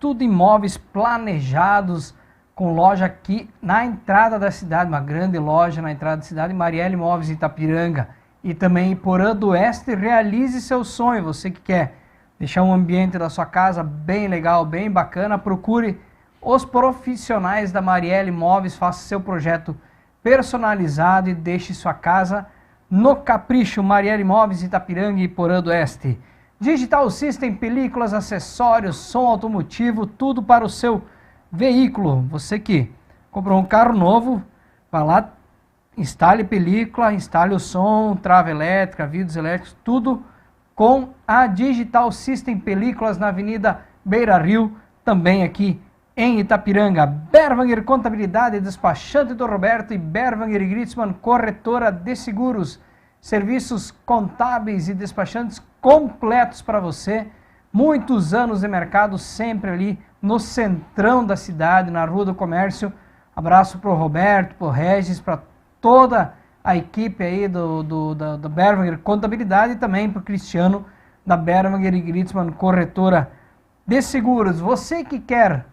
[SPEAKER 2] tudo imóveis planejados, com loja aqui na entrada da cidade, uma grande loja na entrada da cidade, Marielle Imóveis Itapiranga. E também em Porã do Oeste, realize seu sonho. Você que quer deixar um ambiente da sua casa bem legal, bem bacana, procure os profissionais da Marielle Imóveis, faça seu projeto personalizado e deixe sua casa no capricho. Marielle Imóveis Itapiranga e Porã do Oeste. Digital System, películas, acessórios, som automotivo, tudo para o seu veículo. Você que comprou um carro novo, vai lá instale película, instale o som, trava elétrica, vidros elétricos, tudo com a Digital System Películas na Avenida Beira Rio, também aqui em Itapiranga. Berwanger Contabilidade, despachante do Roberto, e Berwanger Gritzmann, corretora de seguros. Serviços contábeis e despachantes completos para você. Muitos anos de mercado, sempre ali no centrão da cidade, na Rua do Comércio. Abraço para o Roberto, para o Regis, para toda a equipe aí da Berwanger Contabilidade, e também para o Cristiano da Berwanger Gritzmann, corretora de seguros. Você que quer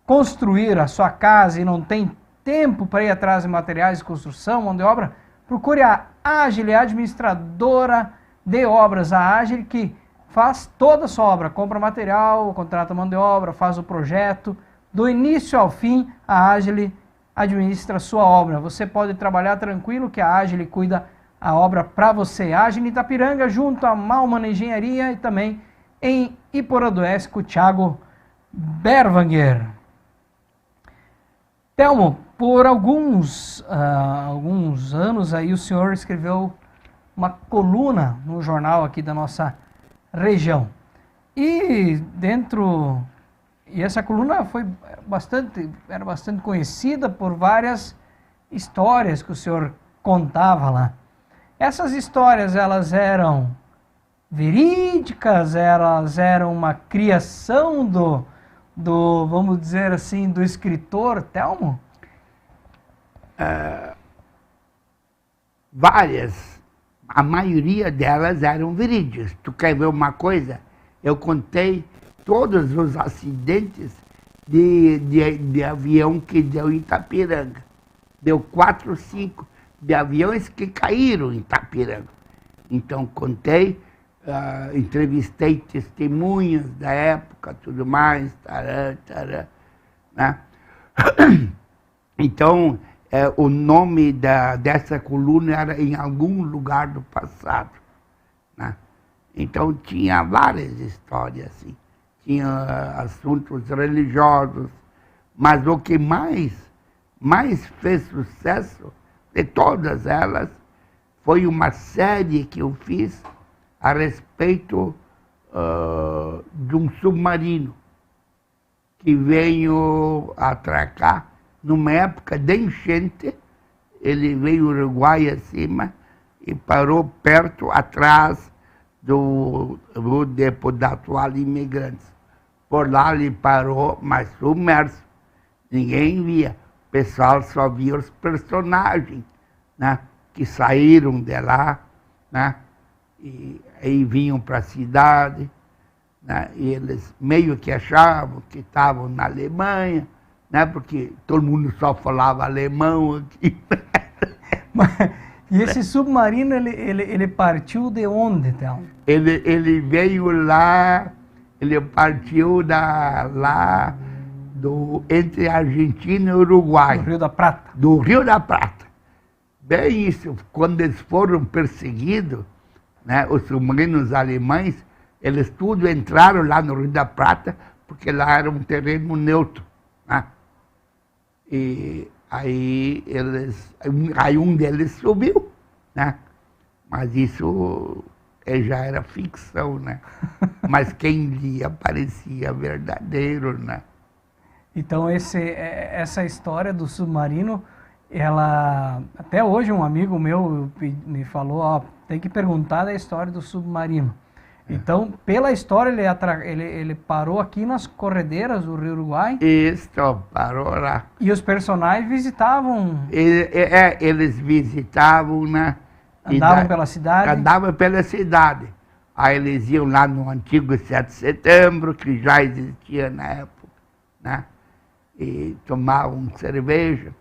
[SPEAKER 2] construir a sua casa e não tem tempo para ir atrás de materiais de construção, mão de obra, procure a Agile, administradora de obras, a Agile, que faz toda a sua obra, compra material, contrata mão de obra, faz o projeto, do início ao fim, a Agile administra a sua obra. Você pode trabalhar tranquilo que a Agile cuida a obra para você. Agile Itapiranga, junto a Malman Engenharia, e também em Iporã do Oeste, com o Thiago Berwanger. Telmo, por alguns anos aí o senhor escreveu uma coluna no jornal aqui da nossa região. E essa coluna era bastante conhecida por várias histórias que o senhor contava lá. Essas histórias, elas eram verídicas, elas eram uma criação vamos dizer assim, do escritor Telmo?
[SPEAKER 3] Várias. A maioria delas eram verídicas. Tu quer ver uma coisa? Eu contei todos os acidentes de avião que deu em Itapiranga. Deu 4 ou 5 de aviões que caíram em Itapiranga. Então contei, entrevistei testemunhas da época, tudo mais, né? Então, o nome dessa coluna era Em Algum Lugar do Passado, né? Então tinha várias histórias assim, tinha assuntos religiosos, mas o que mais fez sucesso de todas elas foi uma série que eu fiz a respeito de um submarino que veio atracar numa época de enchente. Ele veio do Uruguai acima e parou perto, atrás do depô da atual Imigrantes. Por lá ele parou, mas submerso. Ninguém via. O pessoal só via os personagens, né, que saíram de lá, né, e aí vinham para a cidade, né, e eles meio que achavam que estavam na Alemanha, né, porque todo mundo só falava alemão aqui.
[SPEAKER 2] E esse submarino, ele partiu de onde, então?
[SPEAKER 3] Ele veio lá, ele partiu entre Argentina e Uruguai.
[SPEAKER 2] Do Rio da Prata.
[SPEAKER 3] Do Rio da Prata. Bem isso, quando eles foram perseguidos, né, os submarinos alemães, eles tudo entraram lá no Rio da Prata, porque lá era um terreno neutro, né? E aí um deles subiu, né? Mas isso já era ficção, né? Mas quem lia parecia verdadeiro, né?
[SPEAKER 2] Então essa história do submarino, ela até hoje um amigo meu me falou, ó, tem que perguntar da história do submarino. Então, pela história, ele parou aqui nas corredeiras do Rio Uruguai.
[SPEAKER 3] Isso, parou lá.
[SPEAKER 2] E os personagens visitavam?
[SPEAKER 3] Eles visitavam, né?
[SPEAKER 2] Andavam pela cidade?
[SPEAKER 3] Andavam pela cidade. Aí eles iam lá no antigo 7 de setembro, que já existia na época, né? E tomavam cerveja.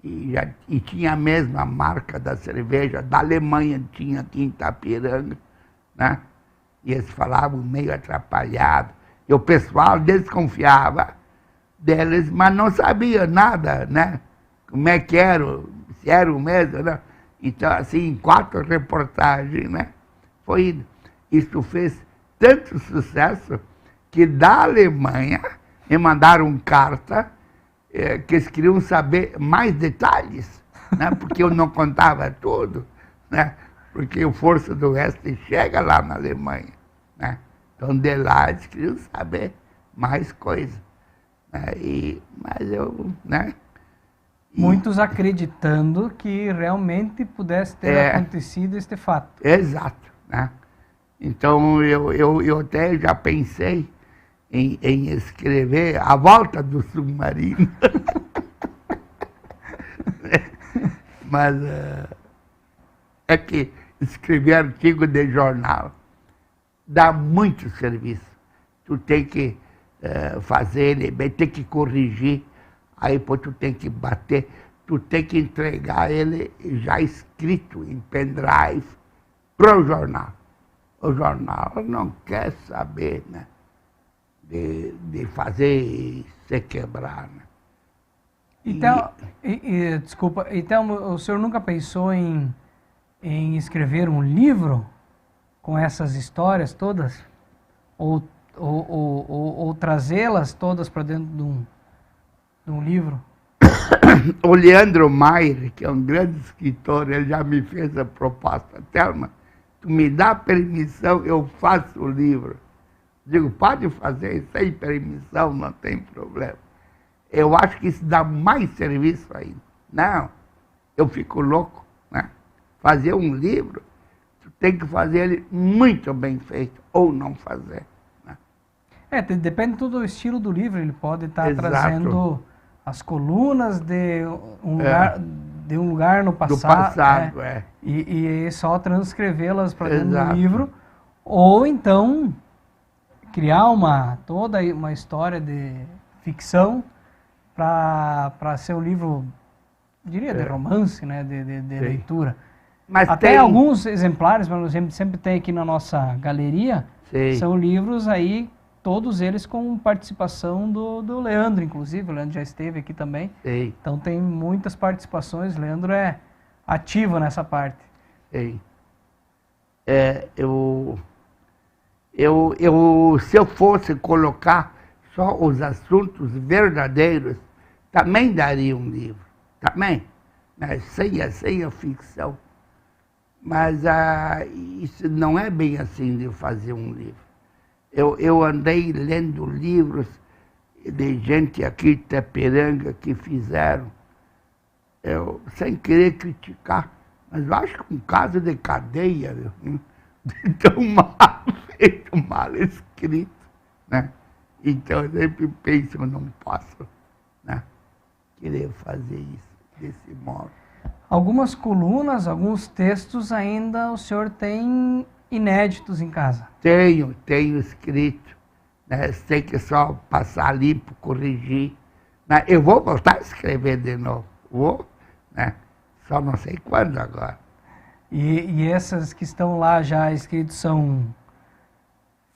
[SPEAKER 3] E tinha a mesma marca da cerveja da Alemanha, tinha aqui em Itapiranga, né? E eles falavam meio atrapalhado. E o pessoal desconfiava deles, mas não sabia nada, né? Como é que era, se era o mesmo, né? Então, assim, 4 reportagens, né? Isso fez tanto sucesso que da Alemanha me mandaram carta que eles queriam saber mais detalhes né? Porque eu não contava tudo, né? Porque o Força do Oeste chega lá na Alemanha, né? Então, de lá, eles queriam saber mais coisas. Né? Mas eu, né?
[SPEAKER 2] Muitos acreditando que realmente pudesse ter acontecido este fato.
[SPEAKER 3] Exato, né? Então, eu até já pensei em escrever A Volta do Submarino. Mas é que escrever artigo de jornal dá muito serviço. Tu tem que fazer ele, tem que corrigir, aí depois tu tem que bater, tu tem que entregar ele já escrito em pendrive para o jornal. O jornal não quer saber, né, de fazer e se quebrar, né?
[SPEAKER 2] Então, desculpa, então o senhor nunca pensou em escrever um livro com essas histórias todas? Ou trazê-las todas para dentro de um livro?
[SPEAKER 3] O Leandro Maier, que é um grande escritor, ele já me fez a proposta. Thelma, tu me dá permissão, eu faço o livro. Digo, pode fazer sem permissão, não tem problema. Eu acho que isso dá mais serviço ainda. Não, eu fico louco, né? Fazer um livro, tu tem que fazer ele muito bem feito, ou não fazer. Né?
[SPEAKER 2] Depende tudo do estilo do livro, ele pode estar trazendo as colunas de um lugar no passado.
[SPEAKER 3] Do passado,
[SPEAKER 2] E só transcrevê-las para dentro do livro, ou então criar toda uma história de ficção para ser um livro, diria, de romance, né, de leitura.
[SPEAKER 3] Mas
[SPEAKER 2] até alguns exemplares, mas a gente sempre tem aqui na nossa galeria, são livros aí, todos eles com participação do Leandro, inclusive. O Leandro já esteve aqui também. Então tem muitas participações, o Leandro é ativo nessa parte.
[SPEAKER 3] Se eu fosse colocar só os assuntos verdadeiros, também daria um livro, também, né? sem a ficção. Mas isso não é bem assim de fazer um livro. Eu andei lendo livros de gente aqui de Itaperanga que fizeram, sem querer criticar, mas eu acho que um caso de cadeia, de tão mal feito, mal escrito, né? Então eu sempre penso, eu não posso, né, querer fazer isso desse modo.
[SPEAKER 2] Algumas colunas, alguns textos ainda o senhor tem inéditos em casa?
[SPEAKER 3] Tenho escrito, né? Tem que só passar limpo, corrigir. Né? Eu vou voltar a escrever de novo, né? Só não sei quando agora.
[SPEAKER 2] E essas que estão lá já escritos são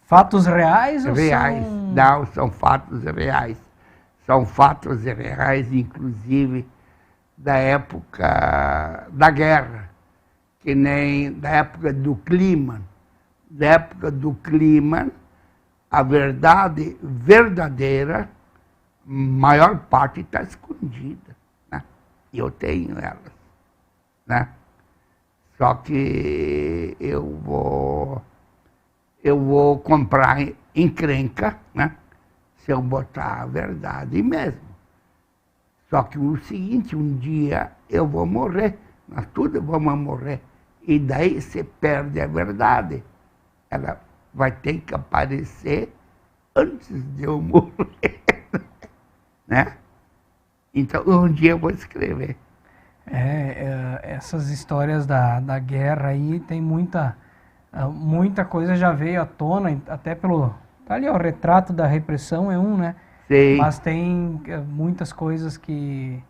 [SPEAKER 2] fatos reais?
[SPEAKER 3] Reais, não, são fatos reais. São fatos reais, inclusive, da época da guerra, que nem da época do Kliman. Da época do Kliman, a verdade verdadeira, maior parte está escondida, né? E eu tenho elas, né? Só que eu vou comprar encrenca, né? Se eu botar a verdade mesmo. Só que o seguinte, um dia eu vou morrer, nós todos vamos morrer. E daí se perde a verdade. Ela vai ter que aparecer antes de eu morrer, né? Então, um dia eu vou escrever.
[SPEAKER 2] Essas histórias da guerra aí, tem muita coisa já veio à tona, até pelo... Tá ali, ó, o retrato da repressão é um, né?
[SPEAKER 3] Sim.
[SPEAKER 2] Mas tem muitas coisas que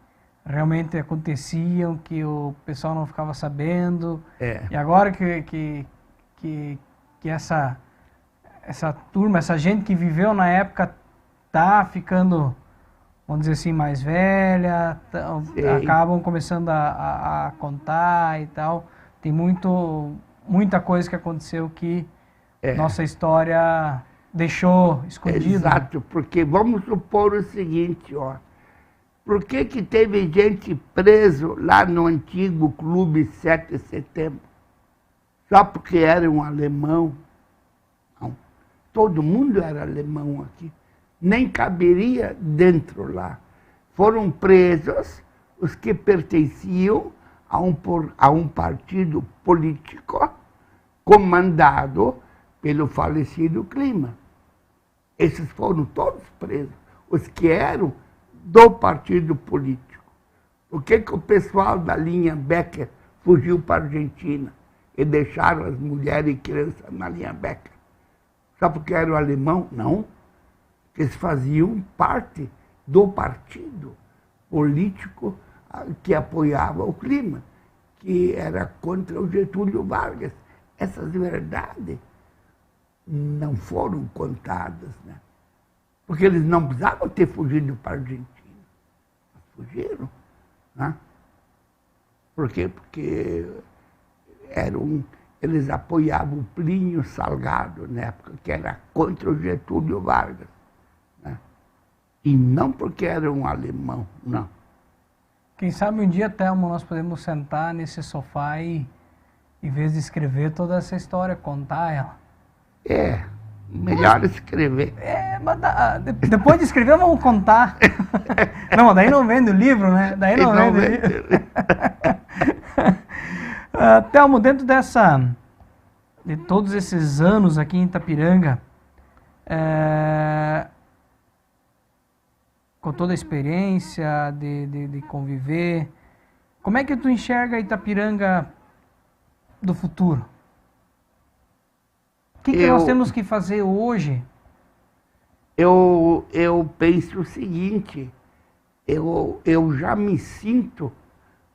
[SPEAKER 2] realmente aconteciam, que o pessoal não ficava sabendo. E agora que essa turma, essa gente que viveu na época tá ficando, vamos dizer assim, mais velha, acabam começando a contar e tal. Tem muita coisa que aconteceu que nossa história deixou escondida.
[SPEAKER 3] Exato, porque vamos supor o seguinte, ó. Por que que teve gente preso lá no antigo Clube 7 de Setembro? Só porque era um alemão? Não. Todo mundo era alemão aqui. Nem caberia dentro lá. Foram presos os que pertenciam a um partido político comandado pelo falecido Clima. Esses foram todos presos. Os que eram do partido político. Por que que o pessoal da linha Becker fugiu para a Argentina e deixaram as mulheres e crianças na linha Becker? Só porque eram alemão? Não. Porque eles faziam parte do partido político que apoiava o Clima, que era contra o Getúlio Vargas. Essas verdades não foram contadas, né? Porque eles não precisavam ter fugido para a Argentina. Fugiram, né? Por quê? Porque eles apoiavam o Plínio Salgado, na época, que era contra o Getúlio Vargas, né? E não porque era um alemão, não.
[SPEAKER 2] Quem sabe um dia, Thelmo, nós podemos sentar nesse sofá e, em vez de escrever toda essa história, contar ela.
[SPEAKER 3] É, melhor escrever.
[SPEAKER 2] Mas depois de escrever, vamos contar. Não, daí não vende o livro, né? Daí não vende o livro. Thelmo, dentro de todos esses anos aqui em Itapiranga, com toda a experiência de conviver, como é que tu enxerga a Itapiranga do futuro? O que nós temos que fazer hoje?
[SPEAKER 3] Eu penso o seguinte, eu já me sinto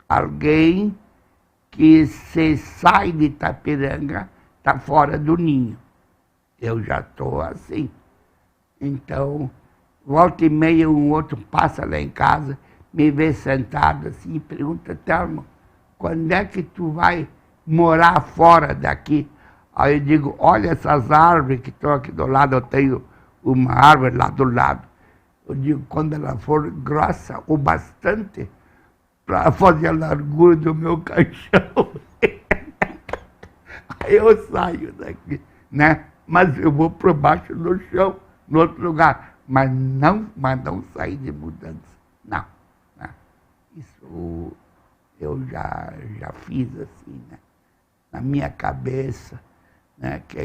[SPEAKER 3] alguém que se sai de Itapiranga, está fora do ninho. Eu já estou assim. Então, volta e meia, um outro passa lá em casa, me vê sentado assim e pergunta, Thelmo, quando é que tu vai morar fora daqui? Aí eu digo, olha essas árvores que estão aqui do lado, eu tenho uma árvore lá do lado. Eu digo, quando ela for grossa o bastante para fazer a largura do meu caixão, aí eu saio daqui, né? Mas eu vou por baixo do chão, no outro lugar. Mas não sair de mudança. Não, né? Isso eu já fiz assim, né? Na minha cabeça, né? Que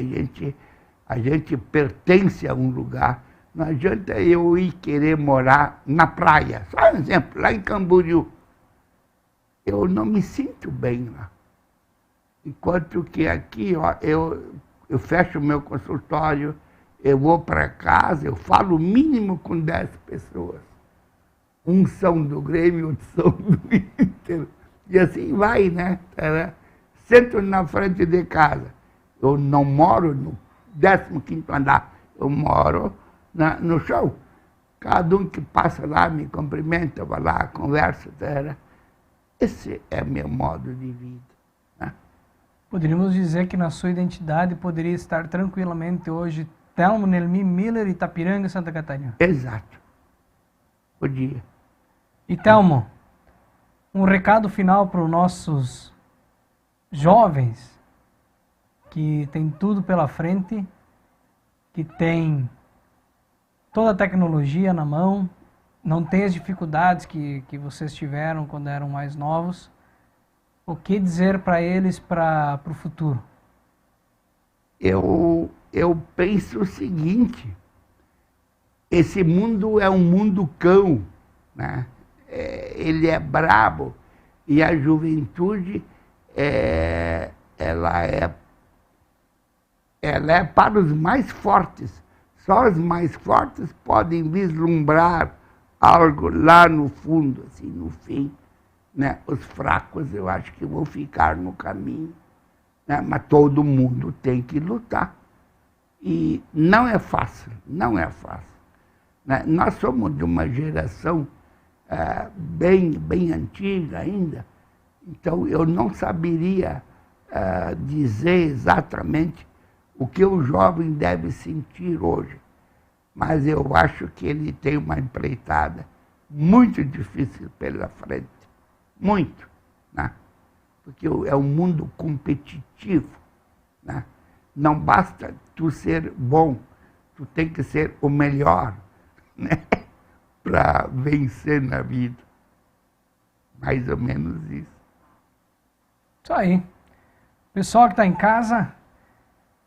[SPEAKER 3] a gente pertence a um lugar. Não adianta eu ir querer morar na praia. Só um exemplo, lá em Camboriú. Eu não me sinto bem lá. Enquanto que aqui, ó, eu fecho o meu consultório, eu vou para casa, eu falo o mínimo com 10 pessoas. Uns são do Grêmio, outros são do Inter. E assim vai, né? Sento na frente de casa. Eu não moro no 15º andar, eu moro no chão. Cada um que passa lá me cumprimenta, vai lá, conversa, etc. Esse é meu modo de vida, né?
[SPEAKER 2] Poderíamos dizer que na sua identidade poderia estar tranquilamente hoje Thelmo Nelmi Miller, Itapiranga, Santa Catarina.
[SPEAKER 3] Exato. Podia.
[SPEAKER 2] E Thelmo, um recado final para os nossos jovens que tem tudo pela frente, que tem toda a tecnologia na mão, não tem as dificuldades que vocês tiveram quando eram mais novos. O que dizer para eles para o futuro?
[SPEAKER 3] Eu penso o seguinte, esse mundo é um mundo cão, né? Ele é brabo e a juventude ela é para os mais fortes. Só os mais fortes podem vislumbrar algo lá no fundo, assim, no fim, né? Os fracos eu acho que vão ficar no caminho, né? Mas todo mundo tem que lutar. E não é fácil, não é fácil, né? Nós somos de uma geração bem antiga ainda, então eu não saberia dizer exatamente o que o jovem deve sentir hoje. Mas eu acho que ele tem uma empreitada muito difícil pela frente. Muito. Né? Porque é um mundo competitivo. Né? Não basta tu ser bom, tu tem que ser o melhor, né? Para vencer na vida. Mais ou menos isso.
[SPEAKER 2] Isso aí. Pessoal que está em casa,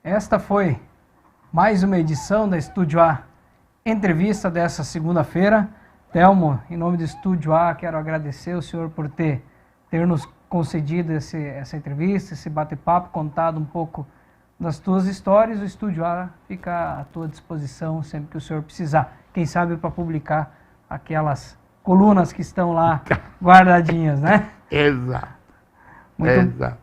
[SPEAKER 2] esta foi mais uma edição da Estúdio A Entrevista dessa segunda-feira. Telmo, em nome do Estúdio A, quero agradecer o senhor por ter nos concedido essa entrevista, esse bate-papo, contado um pouco das tuas histórias. O Estúdio A fica à tua disposição sempre que o senhor precisar. Quem sabe para publicar aquelas colunas que estão lá guardadinhas, né?
[SPEAKER 3] Exato.
[SPEAKER 2] Exato.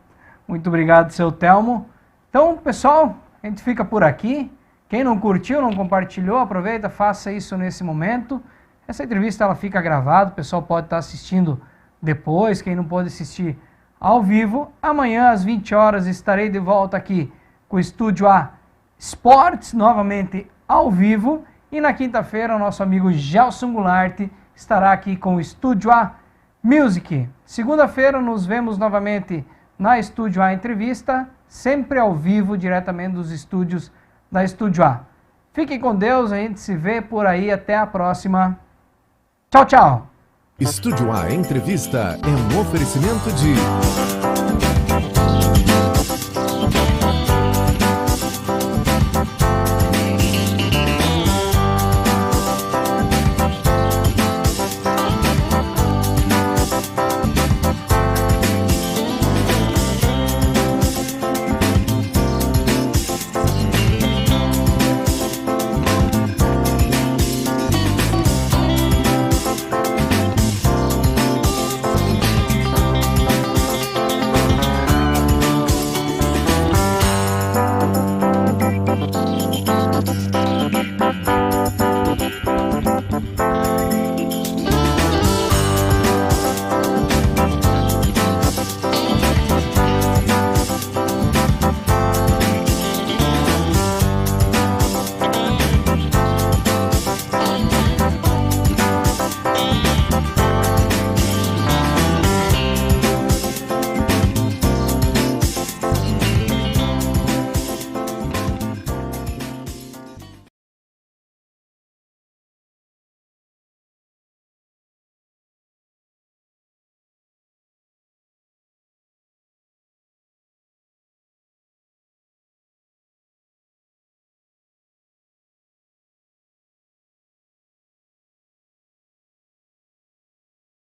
[SPEAKER 2] Muito obrigado, seu Telmo. Então, pessoal, a gente fica por aqui. Quem não curtiu, não compartilhou, aproveita, faça isso nesse momento. Essa entrevista ela fica gravada, o pessoal pode estar assistindo depois, quem não pode assistir ao vivo. Amanhã, às 20 horas, estarei de volta aqui com o Estúdio A Esportes, novamente ao vivo. E na quinta-feira, o nosso amigo Gelson Goulart estará aqui com o Estúdio A Music. Segunda-feira, nos vemos novamente na Estúdio A Entrevista, sempre ao vivo, diretamente dos estúdios da Estúdio A. Fiquem com Deus, a gente se vê por aí. Até a próxima. Tchau, tchau.
[SPEAKER 1] Estúdio A Entrevista é um oferecimento de